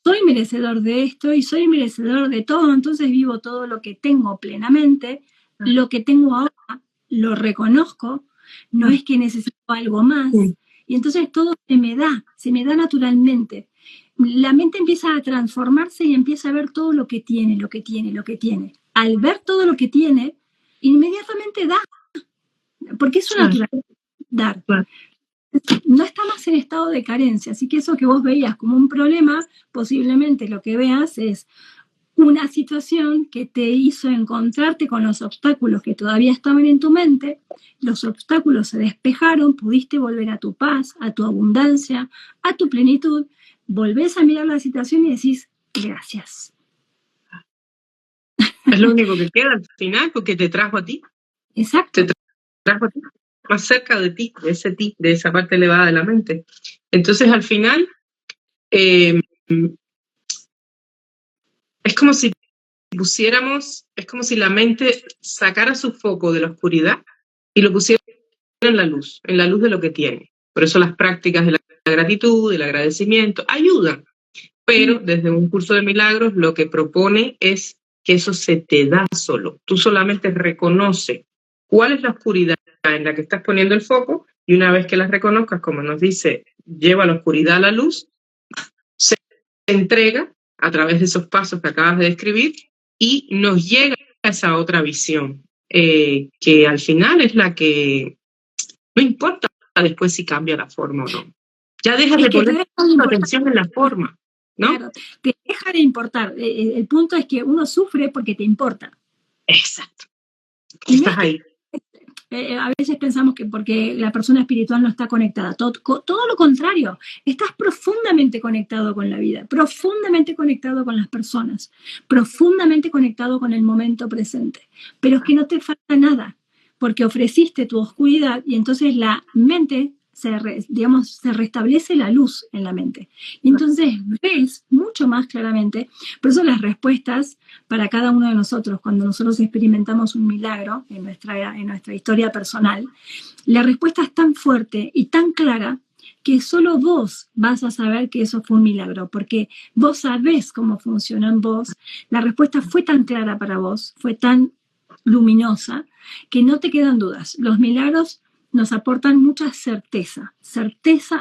soy merecedor de esto y soy merecedor de todo, entonces vivo todo lo que tengo plenamente, lo que tengo ahora lo reconozco, no es que necesito algo más, y entonces todo se me da naturalmente. La mente empieza a transformarse y empieza a ver todo lo que tiene, lo que tiene, lo que tiene. Al ver todo lo que tiene, inmediatamente da, porque es su naturaleza dar. No está más en estado de carencia, así que eso que vos veías como un problema, posiblemente lo que veas es una situación que te hizo encontrarte con los obstáculos que todavía estaban en tu mente, los obstáculos se despejaron, pudiste volver a tu paz, a tu abundancia, a tu plenitud, volvés a mirar la situación y decís, gracias. Es lo único que queda al final, porque te trajo a ti. Exacto. Te trajo a ti, más cerca de ti, de esa parte elevada de la mente. Entonces, al final, es como si es como si la mente sacara su foco de la oscuridad y lo pusiera en la luz de lo que tiene. Por eso las prácticas de la gratitud, del agradecimiento, ayudan. Pero desde un curso de milagros lo que propone es que eso se te da solo. Tú solamente reconoce cuál es la oscuridad en la que estás poniendo el foco y una vez que la reconozcas, como nos dice, lleva la oscuridad a la luz, se entrega a través de esos pasos que acabas de describir y nos llega a esa otra visión, que al final es la que no importa después si cambia la forma o no. Ya dejas de poner atención en la forma, ¿no? Claro, te deja de importar. El punto es que uno sufre porque te importa. Exacto. Estás ahí. A veces pensamos que porque la persona espiritual no está conectada. Todo lo contrario. Estás profundamente conectado con la vida, profundamente conectado con las personas, profundamente conectado con el momento presente. Pero es que no te falta nada, porque ofreciste tu oscuridad y entonces la mente se restablece la luz en la mente. Y entonces ves mucho más claramente. Por eso las respuestas para cada uno de nosotros, cuando nosotros experimentamos un milagro en nuestra historia personal, la respuesta es tan fuerte y tan clara que solo vos vas a saber que eso fue un milagro, porque vos sabés cómo funciona en vos. La respuesta fue tan clara para vos, fue tan luminosa, que no te quedan dudas. Los milagros nos aportan mucha certeza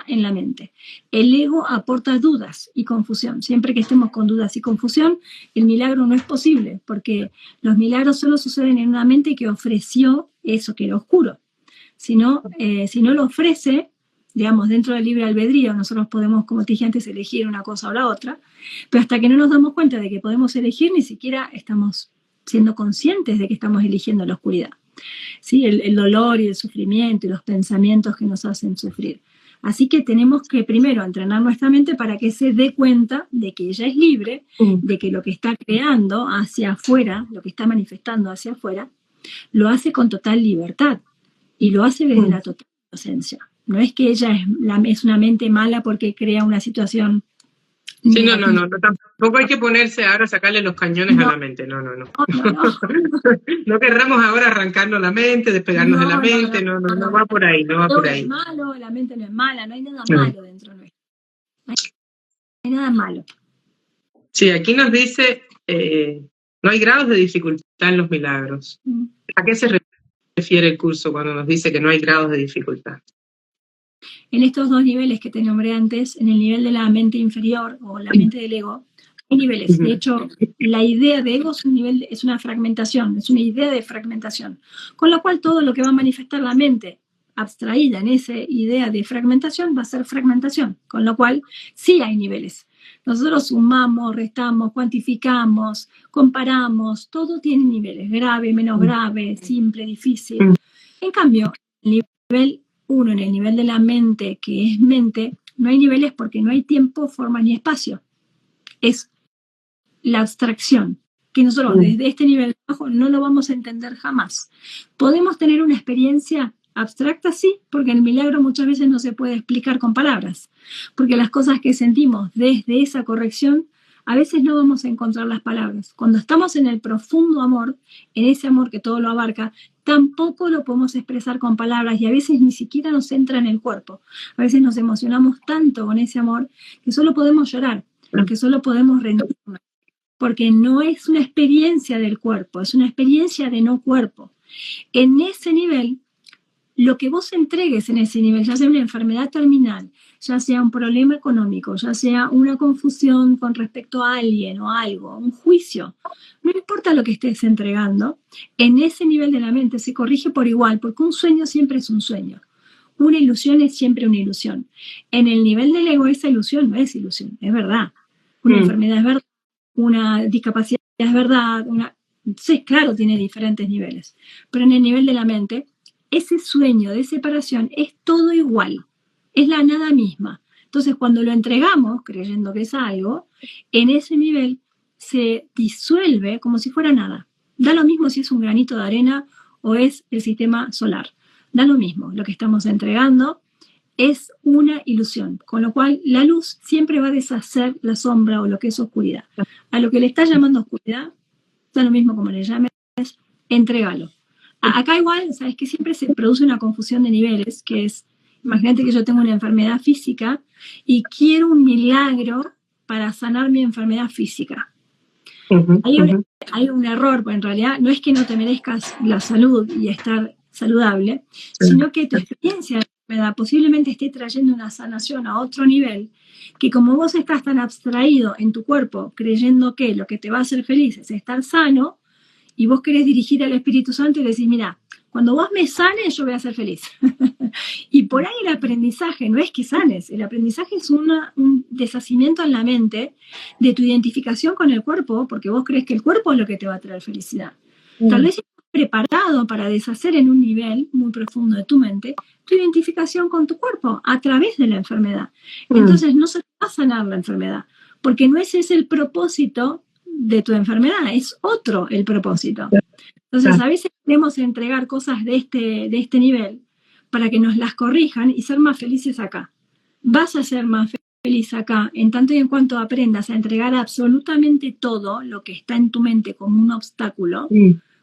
en la mente. El ego aporta dudas y confusión. Siempre que estemos con dudas y confusión, el milagro no es posible, porque los milagros solo suceden en una mente que ofreció eso que era oscuro. Si no lo ofrece, digamos, dentro del libre albedrío, nosotros podemos, como te dije antes, elegir una cosa o la otra, pero hasta que no nos damos cuenta de que podemos elegir, ni siquiera estamos siendo conscientes de que estamos eligiendo la oscuridad. ¿Sí? El dolor y el sufrimiento y los pensamientos que nos hacen sufrir. Así que tenemos que primero entrenar nuestra mente para que se dé cuenta de que ella es libre, de que lo que está creando hacia afuera, lo que está manifestando hacia afuera, lo hace con total libertad y lo hace desde la total inocencia. No es que ella es una mente mala porque crea una situación. Sí, no, tampoco hay que ponerse ahora a sacarle los cañones a la mente, no. No querramos ahora arrancarnos la mente, despegarnos de la mente, no va por ahí, no va por ahí. No es malo, la mente no es mala, no hay nada malo dentro de nuestro. No hay nada malo. Sí, aquí nos dice, no hay grados de dificultad en los milagros. ¿A qué se refiere el curso cuando nos dice que no hay grados de dificultad? En estos dos niveles que te nombré antes, en el nivel de la mente inferior o la mente del ego, hay niveles. De hecho, la idea de ego es una fragmentación, es una idea de fragmentación. Con lo cual, todo lo que va a manifestar la mente abstraída en esa idea de fragmentación va a ser fragmentación. Con lo cual, sí hay niveles. Nosotros sumamos, restamos, cuantificamos, comparamos, todo tiene niveles, grave, menos grave, simple, difícil. En cambio, el nivel 1, en el nivel de la mente, que es mente, no hay niveles porque no hay tiempo, forma ni espacio. Es la abstracción, que nosotros desde este nivel bajo no lo vamos a entender jamás. Podemos tener una experiencia abstracta, sí, porque el milagro muchas veces no se puede explicar con palabras, porque las cosas que sentimos desde esa corrección, a veces no vamos a encontrar las palabras. Cuando estamos en el profundo amor, en ese amor que todo lo abarca, tampoco lo podemos expresar con palabras y a veces ni siquiera nos entra en el cuerpo. A veces nos emocionamos tanto con ese amor que solo podemos llorar, que solo podemos rendirnos, porque no es una experiencia del cuerpo, es una experiencia de no cuerpo. En ese nivel, lo que vos entregues en ese nivel, ya sea una enfermedad terminal, ya sea un problema económico, ya sea una confusión con respecto a alguien o algo, un juicio, no importa lo que estés entregando, en ese nivel de la mente se corrige por igual, porque un sueño siempre es un sueño. Una ilusión es siempre una ilusión. En el nivel del ego, esa ilusión no es ilusión, es verdad. Una enfermedad es verdad, una discapacidad es verdad, sí, claro, tiene diferentes niveles, pero en el nivel de la mente, ese sueño de separación es todo igual, es la nada misma. Entonces, cuando lo entregamos, creyendo que es algo, en ese nivel se disuelve como si fuera nada. Da lo mismo si es un granito de arena o es el sistema solar. Da lo mismo, lo que estamos entregando es una ilusión, con lo cual la luz siempre va a deshacer la sombra o lo que es oscuridad. A lo que le estás llamando oscuridad, da lo mismo como le llames, entrégalo. Acá igual, sabes que siempre se produce una confusión de niveles, que es, imagínate que yo tengo una enfermedad física y quiero un milagro para sanar mi enfermedad física. Hay un error, pues en realidad no es que no te merezcas la salud y estar saludable, sino que tu experiencia de enfermedad posiblemente esté trayendo una sanación a otro nivel, que como vos estás tan abstraído en tu cuerpo, creyendo que lo que te va a hacer feliz es estar sano, y vos querés dirigir al Espíritu Santo y decís, mira, cuando vos me sanes, yo voy a ser feliz. Y por ahí el aprendizaje no es que sanes, el aprendizaje es un deshacimiento en la mente de tu identificación con el cuerpo, porque vos crees que el cuerpo es lo que te va a traer felicidad. Tal vez estás preparado para deshacer en un nivel muy profundo de tu mente tu identificación con tu cuerpo a través de la enfermedad. Entonces no se va a sanar la enfermedad, porque no ese es el propósito de tu enfermedad, es otro el propósito. Entonces a veces queremos entregar cosas de este nivel para que nos las corrijan y ser más felices acá. Vas a ser más feliz acá en tanto y en cuanto aprendas a entregar absolutamente todo lo que está en tu mente como un obstáculo,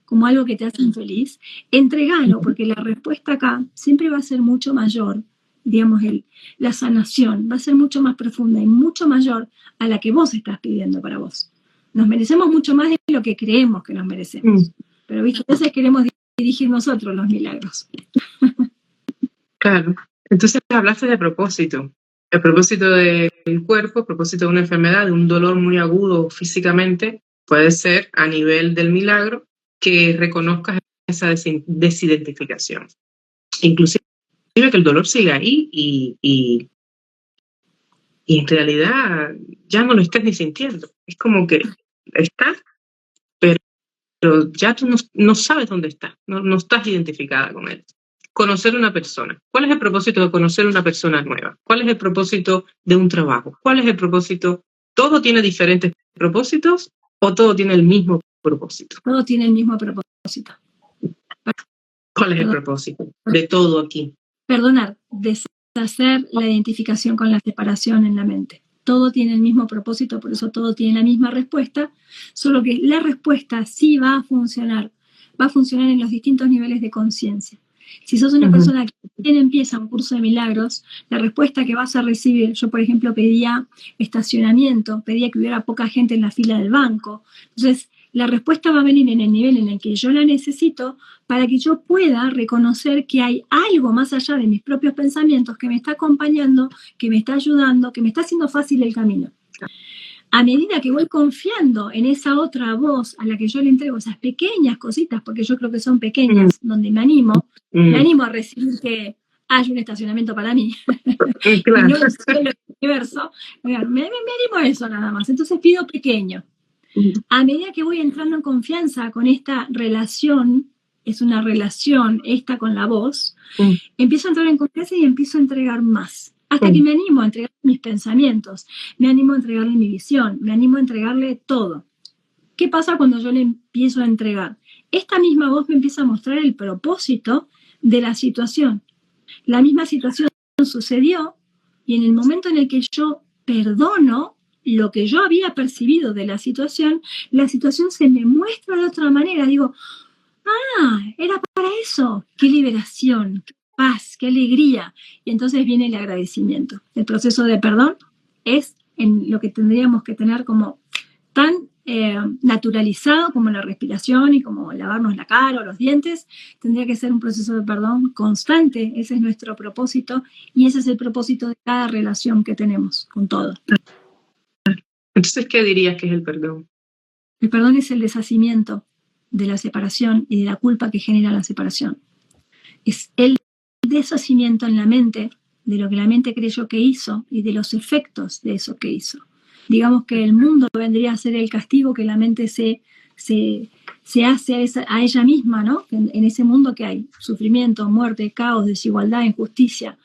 como algo que te hace infeliz, entregalo, porque la respuesta acá siempre va a ser mucho mayor, digamos, la sanación va a ser mucho más profunda y mucho mayor a la que vos estás pidiendo para vos. Nos merecemos mucho más de lo que creemos que nos merecemos. Pero, ¿viste? A veces queremos dirigir nosotros los milagros. Claro. Entonces hablaste de propósito. El propósito del cuerpo, el propósito de una enfermedad, de un dolor muy agudo físicamente, puede ser a nivel del milagro que reconozcas esa desidentificación. Inclusive que el dolor siga ahí y en realidad ya no lo estás ni sintiendo. Es como que está, pero ya tú no sabes dónde está, no estás identificada con él. Conocer una persona. ¿Cuál es el propósito de conocer una persona nueva? ¿Cuál es el propósito de un trabajo? ¿Cuál es el propósito? ¿Todo tiene diferentes propósitos o todo tiene el mismo propósito? Todo tiene el mismo propósito. ¿Cuál es el propósito de todo aquí? Perdonar, deshacer la identificación con la separación en la mente. Todo tiene el mismo propósito, por eso todo tiene la misma respuesta, solo que la respuesta sí va a funcionar en los distintos niveles de conciencia. Si sos una persona que recién empieza un curso de milagros, la respuesta que vas a recibir, yo por ejemplo pedía estacionamiento, pedía que hubiera poca gente en la fila del banco, entonces la respuesta va a venir en el nivel en el que yo la necesito para que yo pueda reconocer que hay algo más allá de mis propios pensamientos que me está acompañando, que me está ayudando, que me está haciendo fácil el camino. A medida que voy confiando en esa otra voz a la que yo le entrego esas pequeñas cositas, porque yo creo que son pequeñas, donde me animo a recibir que hay un estacionamiento para mí, Claro. y no el universo, me animo a eso nada más. Entonces pido pequeño. A medida que voy entrando en confianza con esta relación, es una relación esta con la voz, empiezo a entrar en confianza y empiezo a entregar más. Hasta que me animo a entregar mis pensamientos, me animo a entregarle mi visión, me animo a entregarle todo. ¿Qué pasa cuando yo le empiezo a entregar? Esta misma voz me empieza a mostrar el propósito de la situación. La misma situación sucedió y en el momento en el que yo perdono lo que yo había percibido de la situación se me muestra de otra manera. Digo, era para eso. ¡Qué liberación! ¡Qué paz! ¡Qué alegría! Y entonces viene el agradecimiento. El proceso de perdón es en lo que tendríamos que tener como tan naturalizado como la respiración y como lavarnos la cara o los dientes. Tendría que ser un proceso de perdón constante. Ese es nuestro propósito y ese es el propósito de cada relación que tenemos con todo. Entonces, ¿qué dirías que es el perdón? El perdón es el deshacimiento de la separación y de la culpa que genera la separación. Es el deshacimiento en la mente de lo que la mente creyó que hizo y de los efectos de eso que hizo. Digamos que el mundo vendría a ser el castigo que la mente se hace a ella misma, ¿no? En ese mundo que hay sufrimiento, muerte, caos, desigualdad, injusticia.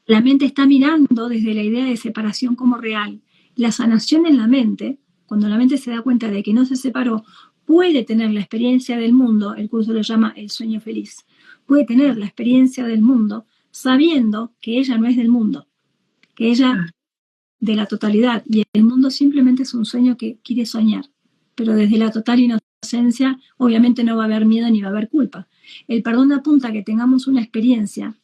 La mente está mirando desde la idea de separación como real. La sanación en la mente, cuando la mente se da cuenta de que no se separó, puede tener la experiencia del mundo, el curso lo llama el sueño feliz, puede tener la experiencia del mundo sabiendo que ella no es del mundo, que ella de la totalidad, y el mundo simplemente es un sueño que quiere soñar, pero desde la total inocencia obviamente no va a haber miedo ni va a haber culpa. El perdón apunta a que tengamos una experiencia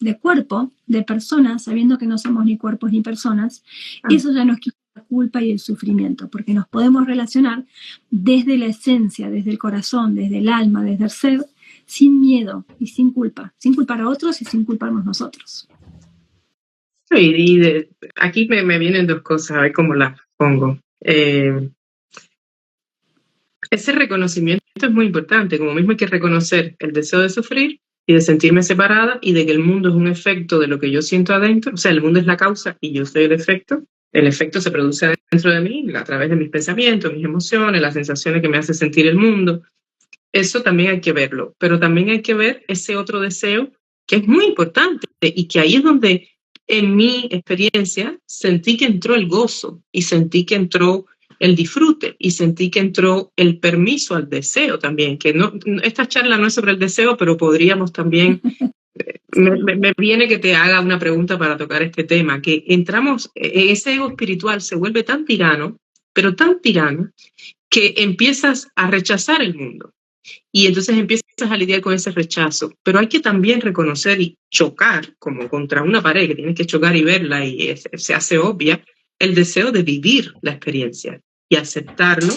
de cuerpo, de personas, sabiendo que no somos ni cuerpos ni personas. Eso ya nos quita la culpa y el sufrimiento, porque nos podemos relacionar desde la esencia, desde el corazón, desde el alma, desde el ser, sin miedo y sin culpar a otros y sin culparnos nosotros. Y aquí me vienen dos cosas, a ver cómo las pongo. Ese reconocimiento es muy importante, como mismo hay que reconocer el deseo de sufrir y de sentirme separada y de que el mundo es un efecto de lo que yo siento adentro, o sea, el mundo es la causa y yo soy el efecto se produce dentro de mí a través de mis pensamientos, mis emociones, las sensaciones que me hace sentir el mundo. Eso también hay que verlo, pero también hay que ver ese otro deseo que es muy importante y que ahí es donde en mi experiencia sentí que entró el gozo y sentí que entró el disfrute y sentí que entró el permiso al deseo también, que no, esta charla no es sobre el deseo, pero podríamos también, me viene que te haga una pregunta para tocar este tema, que entramos, ese ego espiritual se vuelve tan tirano, pero tan tirano, que empiezas a rechazar el mundo. Y entonces empiezas a lidiar con ese rechazo. Pero hay que también reconocer y chocar, como contra una pared, que tienes que chocar y verla y se hace obvia, el deseo de vivir la experiencia y aceptarlo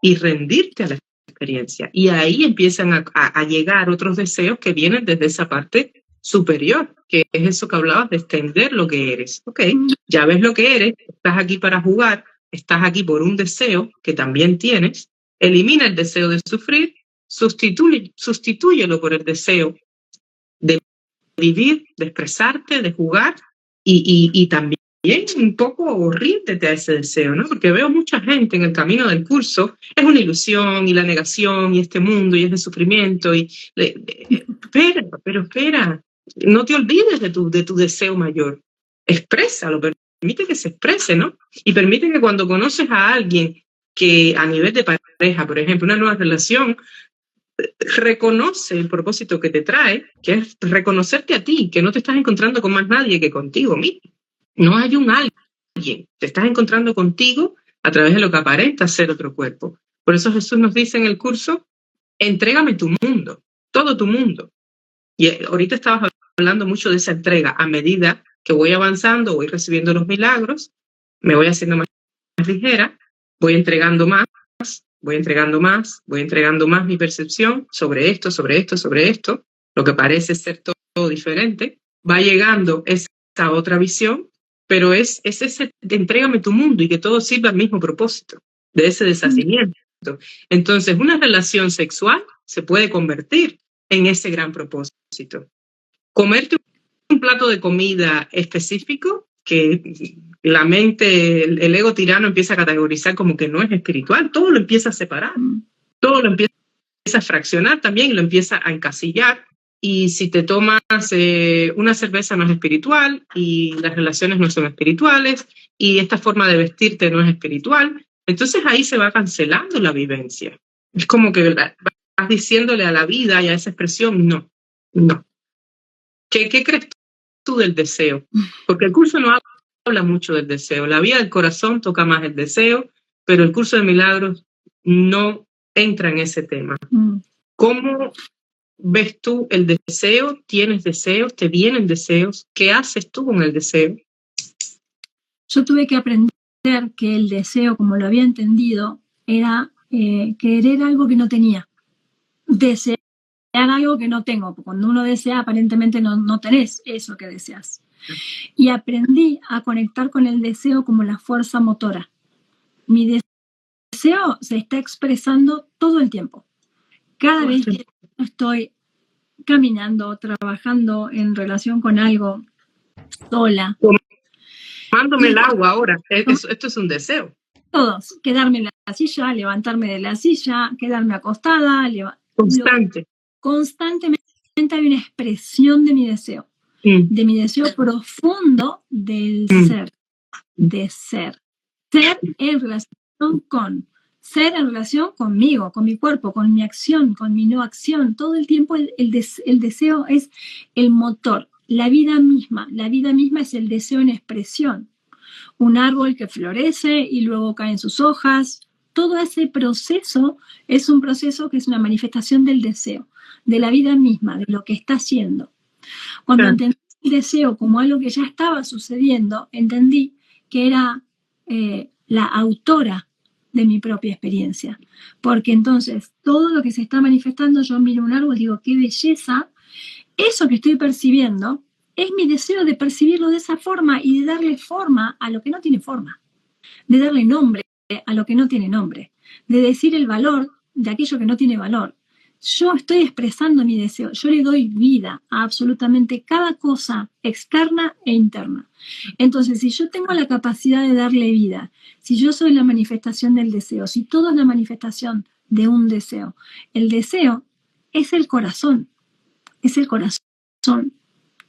y rendirte a la experiencia. Y ahí empiezan a llegar otros deseos que vienen desde esa parte superior, que es eso que hablabas de extender lo que eres. Ok, ya ves lo que eres, estás aquí para jugar, estás aquí por un deseo que también tienes, elimina el deseo de sufrir, sustitúyelo por el deseo de vivir, de expresarte, de jugar y también un poco ríndete a ese deseo, ¿no? Porque veo mucha gente en el camino del curso, es una ilusión y la negación y este mundo y es de sufrimiento espera, no te olvides de tu deseo mayor, exprésalo, permite que se exprese, ¿no? Y permite que cuando conoces a alguien que a nivel de pareja, por ejemplo, una nueva relación, reconoce el propósito que te trae, que es reconocerte a ti, que no te estás encontrando con más nadie que contigo mismo. No hay un alguien, te estás encontrando contigo a través de lo que aparenta ser otro cuerpo. Por eso Jesús nos dice en el curso, entrégame tu mundo, todo tu mundo. Y ahorita estabas hablando mucho de esa entrega. A medida que voy avanzando, voy recibiendo los milagros, me voy haciendo más ligera, voy entregando más, voy entregando más mi percepción sobre esto, sobre esto, sobre esto, lo que parece ser todo diferente, va llegando esa otra visión, pero es ese de entrégame tu mundo y que todo sirva al mismo propósito, de ese deshacimiento. Entonces, una relación sexual se puede convertir en ese gran propósito. Comerte un plato de comida específico que la mente, el ego tirano empieza a categorizar como que no es espiritual, todo lo empieza a separar, todo lo empieza a fraccionar también y lo empieza a encasillar. Y si te tomas una cerveza no es espiritual y las relaciones no son espirituales y esta forma de vestirte no es espiritual, entonces ahí se va cancelando la vivencia. Es como que vas diciéndole a la vida y a esa expresión, no, no. ¿Qué crees tú del deseo? Porque el curso no habla mucho del deseo. La vía del corazón toca más el deseo, pero el curso de milagros no entra en ese tema. ¿Cómo ves tú el deseo? ¿Tienes deseos? ¿Te vienen deseos? ¿Qué haces tú con el deseo? Yo tuve que aprender que el deseo, como lo había entendido, era querer algo que no tenía. Desear algo que no tengo. Cuando uno desea, aparentemente no tenés eso que deseas. Y aprendí a conectar con el deseo como la fuerza motora. Mi deseo se está expresando todo el tiempo. Cada vez que estoy caminando, trabajando en relación con algo, sola. Tomándome el agua ahora, esto es un deseo. Todos, quedarme en la silla, levantarme de la silla, quedarme acostada. Constantemente hay una expresión de mi deseo, de mi deseo profundo del ser, de ser. Ser en relación con, ser en relación conmigo, con mi cuerpo, con mi acción, con mi no acción. Todo el tiempo el deseo es el motor, la vida misma es el deseo en expresión. Un árbol que florece y luego caen sus hojas. Todo ese proceso es un proceso que es una manifestación del deseo, de la vida misma, de lo que está haciendo. Cuando entendí el deseo como algo que ya estaba sucediendo, entendí que era la autora de mi propia experiencia. Porque entonces todo lo que se está manifestando, yo miro un árbol y digo, qué belleza, eso que estoy percibiendo es mi deseo de percibirlo de esa forma y de darle forma a lo que no tiene forma, de darle nombre a lo que no tiene nombre, de decir el valor de aquello que no tiene valor. Yo estoy expresando mi deseo, yo le doy vida a absolutamente cada cosa externa e interna. Entonces, si yo tengo la capacidad de darle vida, si yo soy la manifestación del deseo, si todo es la manifestación de un deseo, el deseo es el corazón,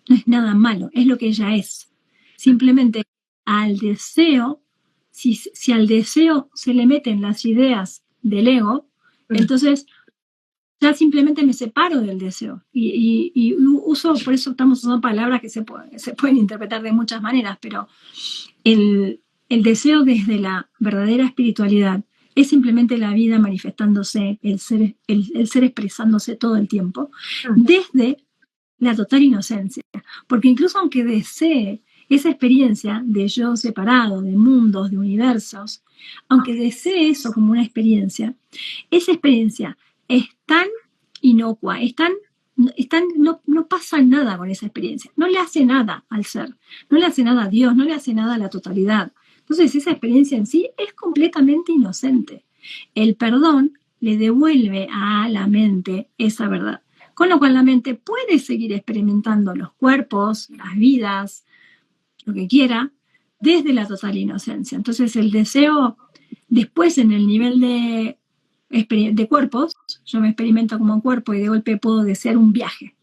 no es nada malo, es lo que ella es. Simplemente al deseo, si al deseo se le meten las ideas del ego, entonces ya simplemente me separo del deseo. Y uso, por eso estamos usando palabras que se pueden interpretar de muchas maneras, pero el deseo desde la verdadera espiritualidad es simplemente la vida manifestándose, el ser expresándose todo el tiempo, desde la total inocencia. Porque incluso aunque desee esa experiencia de yo separado, de mundos, de universos, aunque desee eso como una experiencia, esa experiencia es tan inocua, no pasa nada con esa experiencia, no le hace nada al ser, no le hace nada a Dios, no le hace nada a la totalidad. Entonces esa experiencia en sí es completamente inocente. El perdón le devuelve a la mente esa verdad. Con lo cual la mente puede seguir experimentando los cuerpos, las vidas, lo que quiera, desde la total inocencia. Entonces el deseo, después en el nivel de cuerpos, yo me experimento como un cuerpo y de golpe puedo desear un viaje.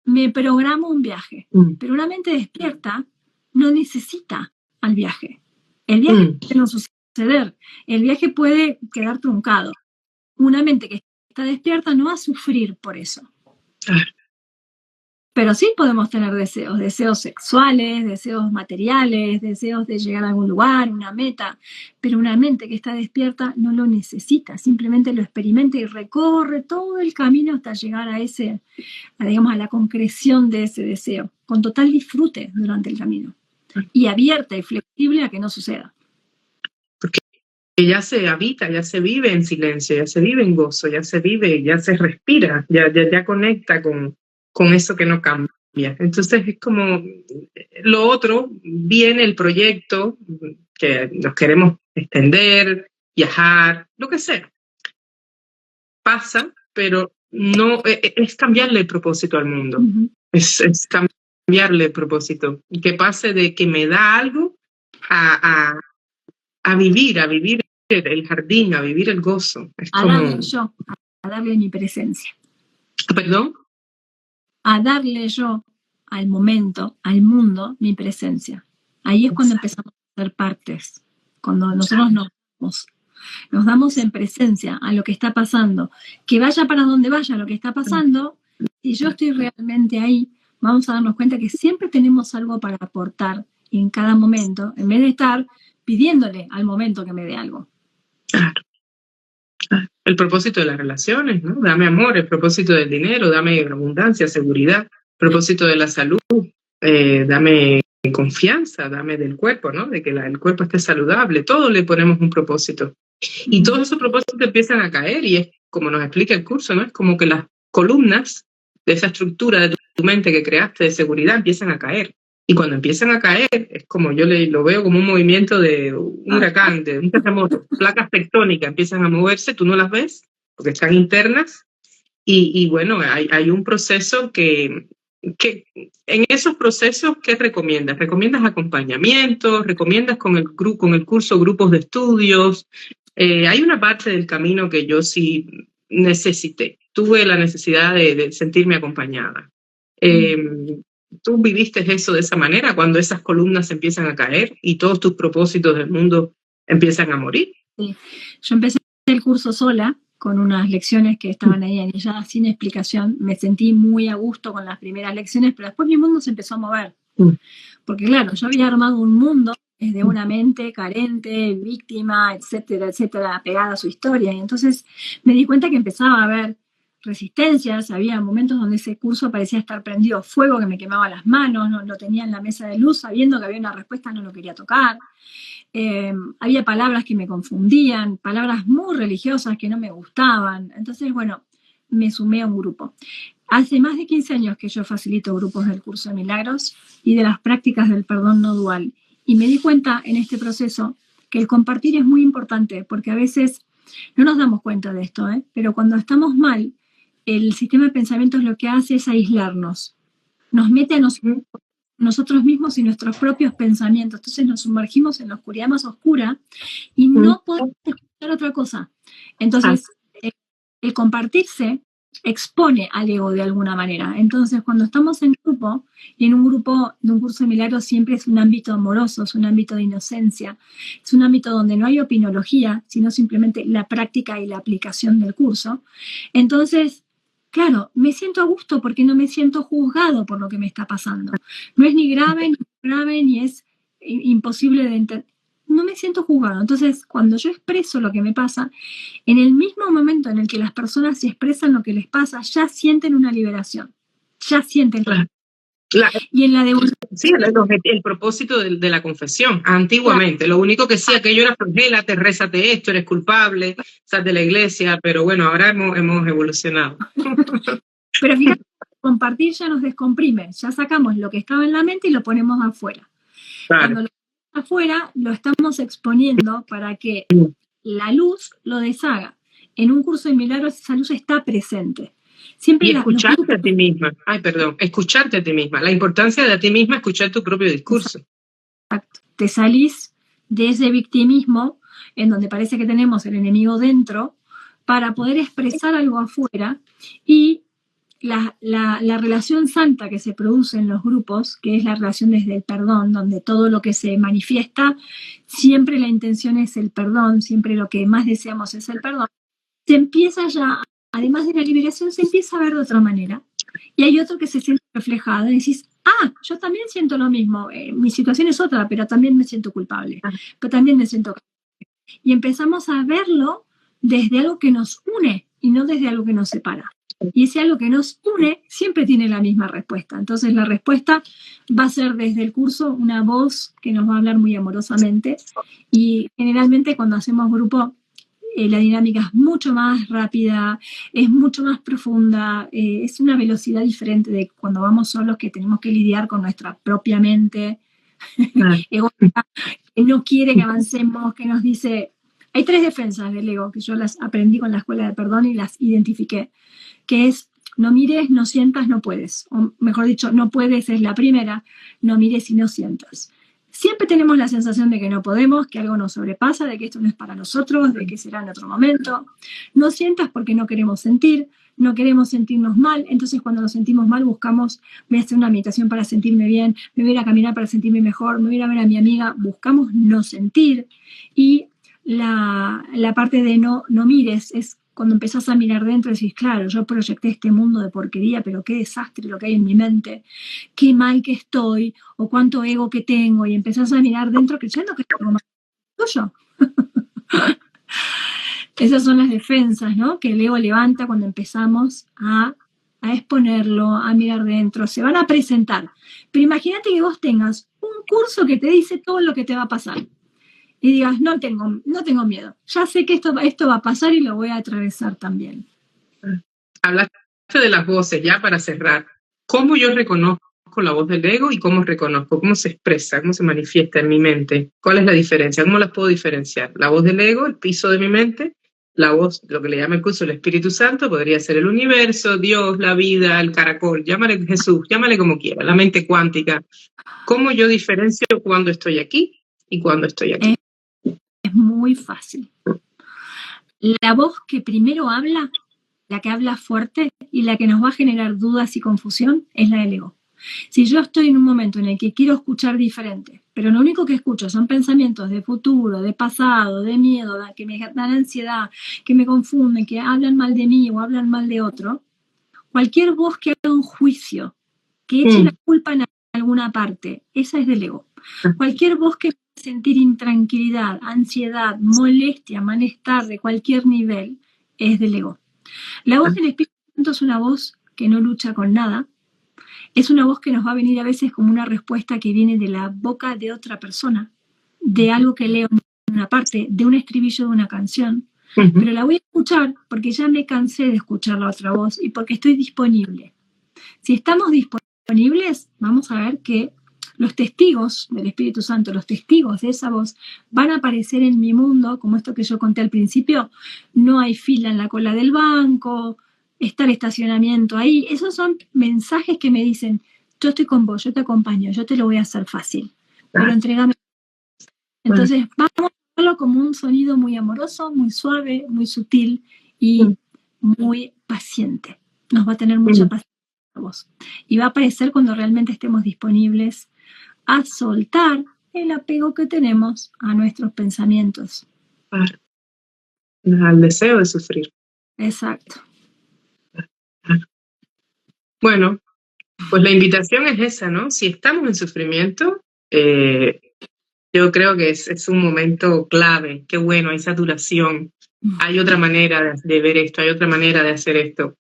Me programo un viaje, pero una mente despierta no necesita al viaje. El viaje puede no suceder, el viaje puede quedar truncado. Una mente que está despierta no va a sufrir por eso. Pero sí podemos tener deseos sexuales, deseos materiales, deseos de llegar a algún lugar, una meta, pero una mente que está despierta no lo necesita, simplemente lo experimenta y recorre todo el camino hasta llegar a a la concreción de ese deseo, con total disfrute durante el camino, y abierta y flexible a que no suceda. que ya se habita, ya se vive en silencio, ya se vive en gozo, ya se vive, ya se respira, ya conecta con eso que no cambia. Entonces es como lo otro, viene el proyecto que nos queremos extender, viajar, lo que sea. Pasa, pero no es cambiarle el propósito al mundo. Es cambiarle el propósito. Que pase de que me da algo a vivir el jardín, a vivir el gozo. Es a como... darle yo, a darle mi presencia. ¿Perdón? A darle yo al momento, al mundo, mi presencia. Ahí es cuando empezamos a ser partes, cuando nosotros nos damos en presencia a lo que está pasando. Que vaya para donde vaya lo que está pasando, si yo estoy realmente ahí, vamos a darnos cuenta que siempre tenemos algo para aportar en cada momento, en vez de estar pidiéndole al momento que me dé algo. Claro. El propósito de las relaciones, ¿no? Dame amor, el propósito del dinero, dame abundancia, seguridad, el propósito de la salud, dame confianza, dame del cuerpo, ¿no? De que el cuerpo esté saludable, todo le ponemos un propósito. Y todos esos propósitos empiezan a caer y es como nos explica el curso, ¿no? Es como que las columnas de esa estructura de tu mente que creaste de seguridad empiezan a caer. Y cuando empiezan a caer, es como yo lo veo como un movimiento de un huracán, de un terremoto. Placas tectónicas empiezan a moverse, tú no las ves porque están internas. Y bueno, hay un proceso que en esos procesos, ¿qué recomiendas? ¿Recomiendas acompañamiento? ¿Recomiendas con el curso grupos de estudios? Hay una parte del camino que yo sí necesité. Tuve la necesidad de sentirme acompañada. ¿Tú viviste eso de esa manera cuando esas columnas empiezan a caer y todos tus propósitos del mundo empiezan a morir? Sí. Yo empecé el curso sola, con unas lecciones que estaban ahí anilladas sin explicación. Me sentí muy a gusto con las primeras lecciones, pero después mi mundo se empezó a mover. Porque claro, yo había armado un mundo desde una mente carente, víctima, etcétera, etcétera, pegada a su historia. Y entonces me di cuenta que empezaba a haber resistencias, había momentos donde ese curso parecía estar prendido fuego, que me quemaba las manos, no lo tenía en la mesa de luz, sabiendo que había una respuesta, no lo quería tocar. Había palabras que me confundían, palabras muy religiosas que no me gustaban. Entonces, bueno, me sumé a un grupo. Hace más de 15 años que yo facilito grupos del curso de milagros y de las prácticas del perdón no dual. Y me di cuenta en este proceso que el compartir es muy importante, porque a veces no nos damos cuenta de esto, pero cuando estamos mal, el sistema de pensamientos lo que hace es aislarnos. Nos mete a nosotros mismos y nuestros propios pensamientos. Entonces nos sumergimos en la oscuridad más oscura y no podemos escuchar otra cosa. Entonces, el compartirse expone al ego de alguna manera. Entonces, cuando estamos en grupo, y en un grupo de un curso de milagros siempre es un ámbito amoroso, es un ámbito de inocencia, es un ámbito donde no hay opinología, sino simplemente la práctica y la aplicación del curso. Entonces, claro, me siento a gusto porque no me siento juzgado por lo que me está pasando. No es ni grave, ni es imposible de entender. No me siento juzgado. Entonces, cuando yo expreso lo que me pasa, en el mismo momento en el que las personas se expresan lo que les pasa, ya sienten una liberación. Ya sienten. Y en la devolución. Sí, el propósito de la confesión, antiguamente. Lo único que sí, aquello era flagélate, rézate esto, eres culpable, sal de la iglesia, pero bueno, ahora hemos evolucionado. Pero fíjate, compartir ya nos descomprime, ya sacamos lo que estaba en la mente y lo ponemos afuera. Claro. Cuando lo ponemos afuera, lo estamos exponiendo para que la luz lo deshaga. En un curso de milagros esa luz está presente. Siempre y escucharte a ti misma. Escucharte a ti misma. La importancia de a ti misma escuchar tu propio discurso. Exacto. Te salís de ese victimismo en donde parece que tenemos el enemigo dentro para poder expresar algo afuera y la relación santa que se produce en los grupos, que es la relación desde el perdón, donde todo lo que se manifiesta, siempre la intención es el perdón, siempre lo que más deseamos es el perdón, se empieza ya, además de la liberación, se empieza a ver de otra manera. Y hay otro que se siente reflejado y decís, yo también siento lo mismo, mi situación es otra, pero también me siento culpable, pero también me siento culpable. Y empezamos a verlo desde algo que nos une y no desde algo que nos separa. Y ese algo que nos une siempre tiene la misma respuesta. Entonces la respuesta va a ser desde el curso una voz que nos va a hablar muy amorosamente, y generalmente cuando hacemos grupo la dinámica es mucho más rápida, es mucho más profunda, es una velocidad diferente de cuando vamos solos, que tenemos que lidiar con nuestra propia mente egoísta, que no quiere que avancemos, que nos dice... Hay 3 defensas del ego que yo las aprendí con la escuela de perdón y las identifiqué, que es: no mires, no sientas, no puedes. O mejor dicho, no puedes es la primera, no mires y no sientas. Siempre tenemos la sensación de que no podemos, que algo nos sobrepasa, de que esto no es para nosotros, de que será en otro momento. No sientas porque no queremos sentir, no queremos sentirnos mal. Entonces cuando nos sentimos mal buscamos: voy a hacer una meditación para sentirme bien, me voy a ir a caminar para sentirme mejor, me voy a ir a ver a mi amiga. Buscamos no sentir. Y la parte de no mires es cuando empezás a mirar dentro y decís: claro, yo proyecté este mundo de porquería, pero qué desastre lo que hay en mi mente, qué mal que estoy, o cuánto ego que tengo, y empezás a mirar dentro creyendo que es algo más tuyo. Esas son las defensas, ¿no?, que el ego levanta cuando empezamos a exponerlo, a mirar dentro. Se van a presentar. Pero imagínate que vos tengas un curso que te dice todo lo que te va a pasar. Y digas: no tengo miedo, ya sé que esto va a pasar y lo voy a atravesar también. Hablaste de las voces, ya para cerrar. ¿Cómo yo reconozco la voz del ego y cómo reconozco, cómo se expresa, cómo se manifiesta en mi mente? ¿Cuál es la diferencia? ¿Cómo las puedo diferenciar? La voz del ego, el piso de mi mente; la voz, lo que le llama el curso el Espíritu Santo, podría ser el universo, Dios, la vida, el caracol, llámale Jesús, llámale como quiera, la mente cuántica. ¿Cómo yo diferencio cuando estoy aquí y cuando estoy aquí? Es muy fácil. La voz que primero habla, la que habla fuerte y la que nos va a generar dudas y confusión, es la del ego. Si yo estoy en un momento en el que quiero escuchar diferente, pero lo único que escucho son pensamientos de futuro, de pasado, de miedo, que me dan ansiedad, que me confunden, que hablan mal de mí o hablan mal de otro, cualquier voz que haga un juicio, que eche la culpa en alguna parte, esa es del ego. Cualquier voz que sentir intranquilidad, ansiedad, molestia, malestar de cualquier nivel, es del ego. La voz del Espíritu Santo es una voz que no lucha con nada. Es una voz que nos va a venir a veces como una respuesta que viene de la boca de otra persona, de algo que leo en una parte, de un estribillo de una canción. Pero la voy a escuchar porque ya me cansé de escuchar la otra voz y porque estoy disponible. Si estamos disponibles, vamos a ver que los testigos del Espíritu Santo, los testigos de esa voz, van a aparecer en mi mundo, como esto que yo conté al principio: no hay fila en la cola del banco, está el estacionamiento ahí. Esos son mensajes que me dicen: yo estoy con vos, yo te acompaño, yo te lo voy a hacer fácil, pero entrégame. Entonces vamos a verlo como un sonido muy amoroso, muy suave, muy sutil y muy paciente. Nos va a tener mucha paciencia a vos. Y va a aparecer cuando realmente estemos disponibles a soltar el apego que tenemos a nuestros pensamientos. Al deseo de sufrir. Exacto. Bueno, pues la invitación es esa, ¿no? Si estamos en sufrimiento, yo creo que es un momento clave. Qué bueno, hay saturación. Hay otra manera de ver esto, hay otra manera de hacer esto.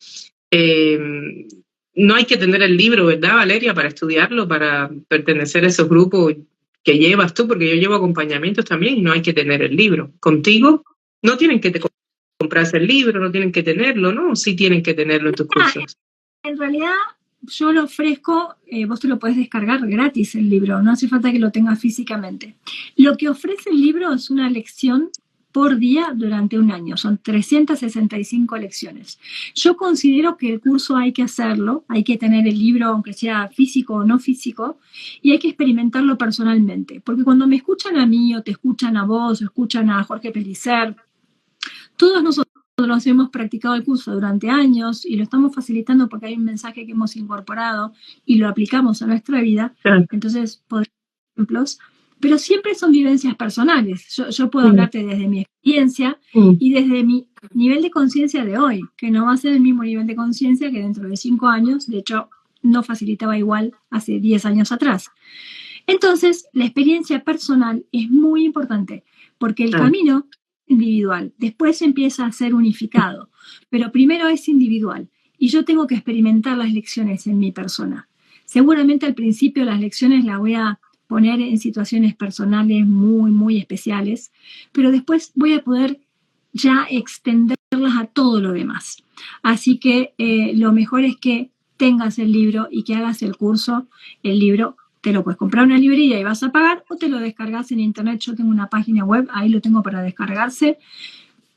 No hay que tener el libro, ¿verdad, Valeria?, para estudiarlo, para pertenecer a esos grupos que llevas tú, porque yo llevo acompañamientos también y no hay que tener el libro. Contigo no tienen que comprarse el libro, no tienen que tenerlo, ¿no? Sí tienen que tenerlo en tus cursos. En realidad, yo lo ofrezco, vos te lo podés descargar gratis el libro, no hace falta que lo tengas físicamente. Lo que ofrece el libro es una lección por día durante un año, son 365 lecciones. Yo considero que el curso hay que hacerlo, hay que tener el libro, aunque sea físico o no físico, y hay que experimentarlo personalmente, porque cuando me escuchan a mí, o te escuchan a vos, o escuchan a Jorge Pellicer, todos nosotros hemos practicado el curso durante años y lo estamos facilitando porque hay un mensaje que hemos incorporado y lo aplicamos a nuestra vida. Entonces, podemos dar ejemplos, pero siempre son vivencias personales. Yo puedo hablarte desde mi experiencia y desde mi nivel de conciencia de hoy, que no va a ser el mismo nivel de conciencia que dentro de 5 años. De hecho, no facilitaba igual hace 10 años atrás. Entonces, la experiencia personal es muy importante porque el camino individual, después empieza a ser unificado, pero primero es individual. y yo tengo que experimentar las lecciones en mi persona. Seguramente al principio las lecciones las voy a poner en situaciones personales muy, muy especiales, pero después voy a poder ya extenderlas a todo lo demás. Así que lo mejor es que tengas el libro y que hagas el curso. El libro te lo puedes comprar en una librería y vas a pagar, o te lo descargas en internet. Yo tengo una página web, ahí lo tengo para descargarse.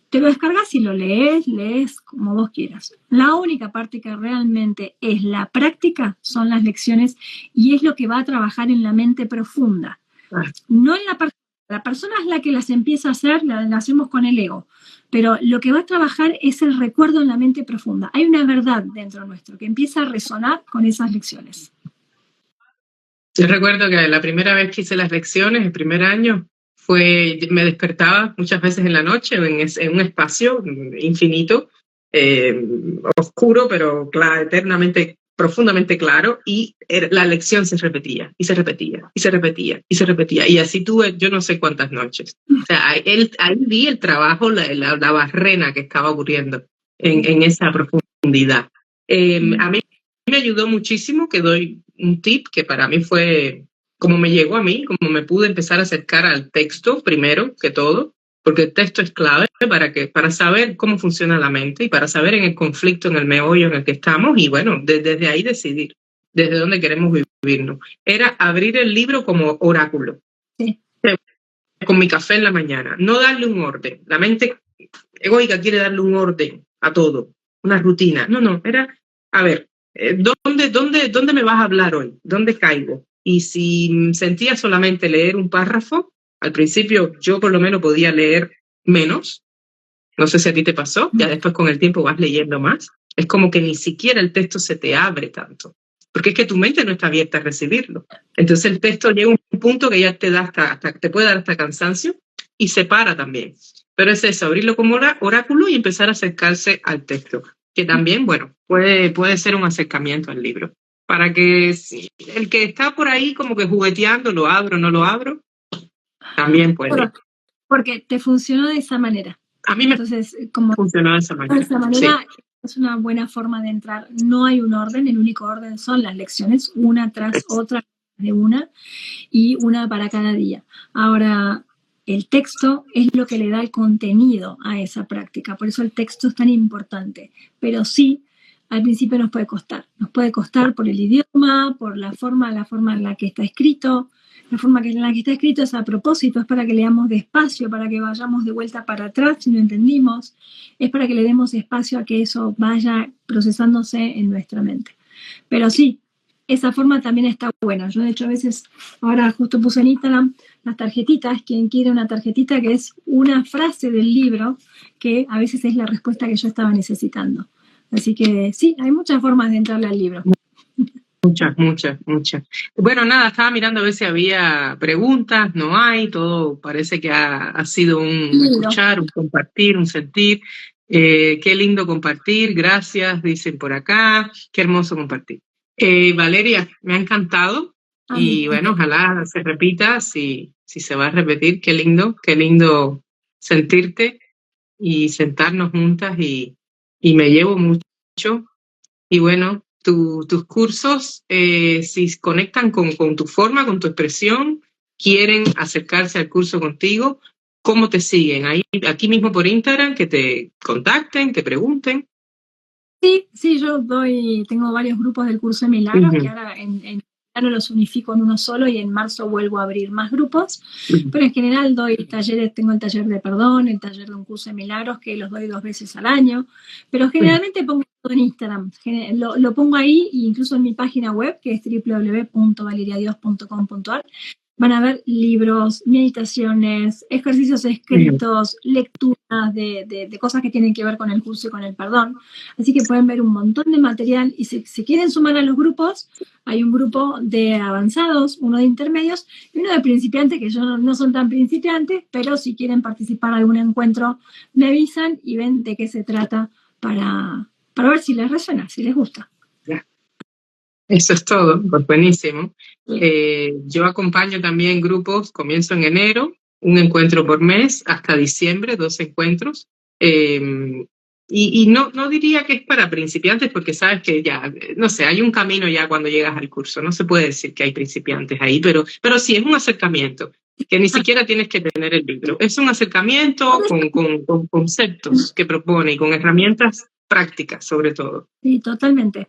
Te lo descargas y lo lees como vos quieras. La única parte que realmente es la práctica son las lecciones, y es lo que va a trabajar en la mente profunda. No en la persona. La persona es la que las empieza a hacer, la hacemos con el ego. Pero lo que va a trabajar es el recuerdo en la mente profunda. Hay una verdad dentro nuestro que empieza a resonar con esas lecciones. Yo recuerdo que la primera vez que hice las lecciones, el primer año, me despertaba muchas veces en la noche en un espacio infinito, oscuro, pero eternamente, profundamente claro, y la lección se repetía, y se repetía, y se repetía, y se repetía. Y así tuve yo no sé cuántas noches. O sea, ahí vi el trabajo, la barrena que estaba ocurriendo en esa profundidad. A mí me ayudó muchísimo, que doy un tip que para mí fue como me llegó a mí, como me pude empezar a acercar al texto primero que todo, porque el texto es clave para saber cómo funciona la mente y para saber en el conflicto, en el meollo en el que estamos, y bueno, desde ahí decidir desde dónde queremos vivirnos. Era abrir el libro como oráculo. Sí. Con mi café en la mañana, no darle un orden. La mente egoica quiere darle un orden a todo, una rutina. No, era, a ver, ¿dónde me vas a hablar hoy? ¿Dónde caigo? Y si sentía solamente leer un párrafo, al principio yo por lo menos podía leer menos. No sé si a ti te pasó, ya después con el tiempo vas leyendo más. Es como que ni siquiera el texto se te abre tanto, porque es que tu mente no está abierta a recibirlo. Entonces el texto llega a un punto que ya te da te puede dar hasta cansancio y se para también. Pero es eso, abrirlo como oráculo y empezar a acercarse al texto, que también, bueno, puede ser un acercamiento al libro. Para que el que está por ahí como que jugueteando, lo abro, no lo abro, también puede. Porque te funcionó de esa manera. A mí me funcionó de esa manera. Sí. Es una buena forma de entrar. No hay un orden, el único orden son las lecciones, una tras otra de una, y una para cada día. Ahora, el texto es lo que le da el contenido a esa práctica, por eso el texto es tan importante. Pero sí, al principio nos puede costar por el idioma, por la forma en la que está escrito. La forma en la que está escrito es a propósito, es para que leamos despacio, para que vayamos de vuelta para atrás si no entendimos, es para que le demos espacio a que eso vaya procesándose en nuestra mente. Pero sí, esa forma también está buena. Yo de hecho a veces, ahora justo puse en Instagram las tarjetitas, quien quiere una tarjetita que es una frase del libro, que a veces es la respuesta que yo estaba necesitando. Así que sí, hay muchas formas de entrarle al libro. Muchas. Bueno, nada, estaba mirando a ver si había preguntas, no hay, todo parece que ha sido un escuchar, un compartir, un sentir. Qué lindo compartir, gracias, dicen por acá, qué hermoso compartir. Valeria, me ha encantado y bueno, ojalá se repita, si se va a repetir, qué lindo sentirte y sentarnos juntas y me llevo mucho y bueno, tus cursos, si conectan con tu forma, con tu expresión, quieren acercarse al curso contigo, ¿cómo te siguen? Aquí mismo por Instagram, que te contacten, te pregunten. Sí, yo tengo varios grupos del curso de milagros, que ahora en verano los unifico en uno solo y en marzo vuelvo a abrir más grupos, pero en general doy talleres, tengo el taller de perdón, el taller de un curso de milagros que los doy 2 veces al año, pero generalmente pongo todo en Instagram, lo pongo ahí, e incluso en mi página web que es www.valeriadios.com.ar. Van a ver libros, meditaciones, ejercicios escritos, lecturas de cosas que tienen que ver con el curso y con el perdón. Así que pueden ver un montón de material y si quieren sumar a los grupos, hay un grupo de avanzados, uno de intermedios y uno de principiantes, que no son tan principiantes, pero si quieren participar en algún encuentro, me avisan y ven de qué se trata para ver si les resuena, si les gusta. Eso es todo, pues buenísimo. Yo acompaño también grupos, comienzo en enero, un encuentro por mes, hasta diciembre, 2 encuentros. Y no diría que es para principiantes, porque sabes que ya, no sé, hay un camino ya cuando llegas al curso. No se puede decir que hay principiantes ahí, pero sí es un acercamiento, que ni siquiera tienes que tener el libro. Es un acercamiento con conceptos que propone y con herramientas prácticas, sobre todo. Sí, totalmente.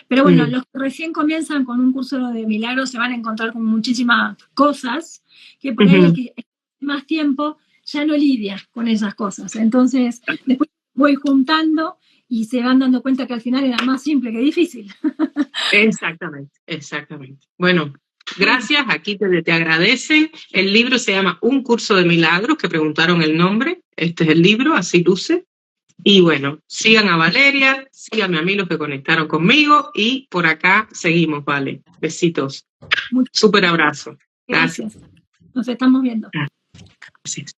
Pero bueno, los que recién comienzan con un curso de milagros se van a encontrar con muchísimas cosas que por ahí el que más tiempo ya no lidia con esas cosas. Entonces, después voy juntando y se van dando cuenta que al final era más simple que difícil. Exactamente, exactamente. Bueno, gracias, aquí te agradecen. El libro se llama Un curso de milagros, que preguntaron el nombre. Este es el libro, así luce. Y bueno, sigan a Valeria, síganme a mí los que conectaron conmigo y por acá seguimos, Vale. Besitos. Súper abrazo. Gracias. Nos estamos viendo. Gracias.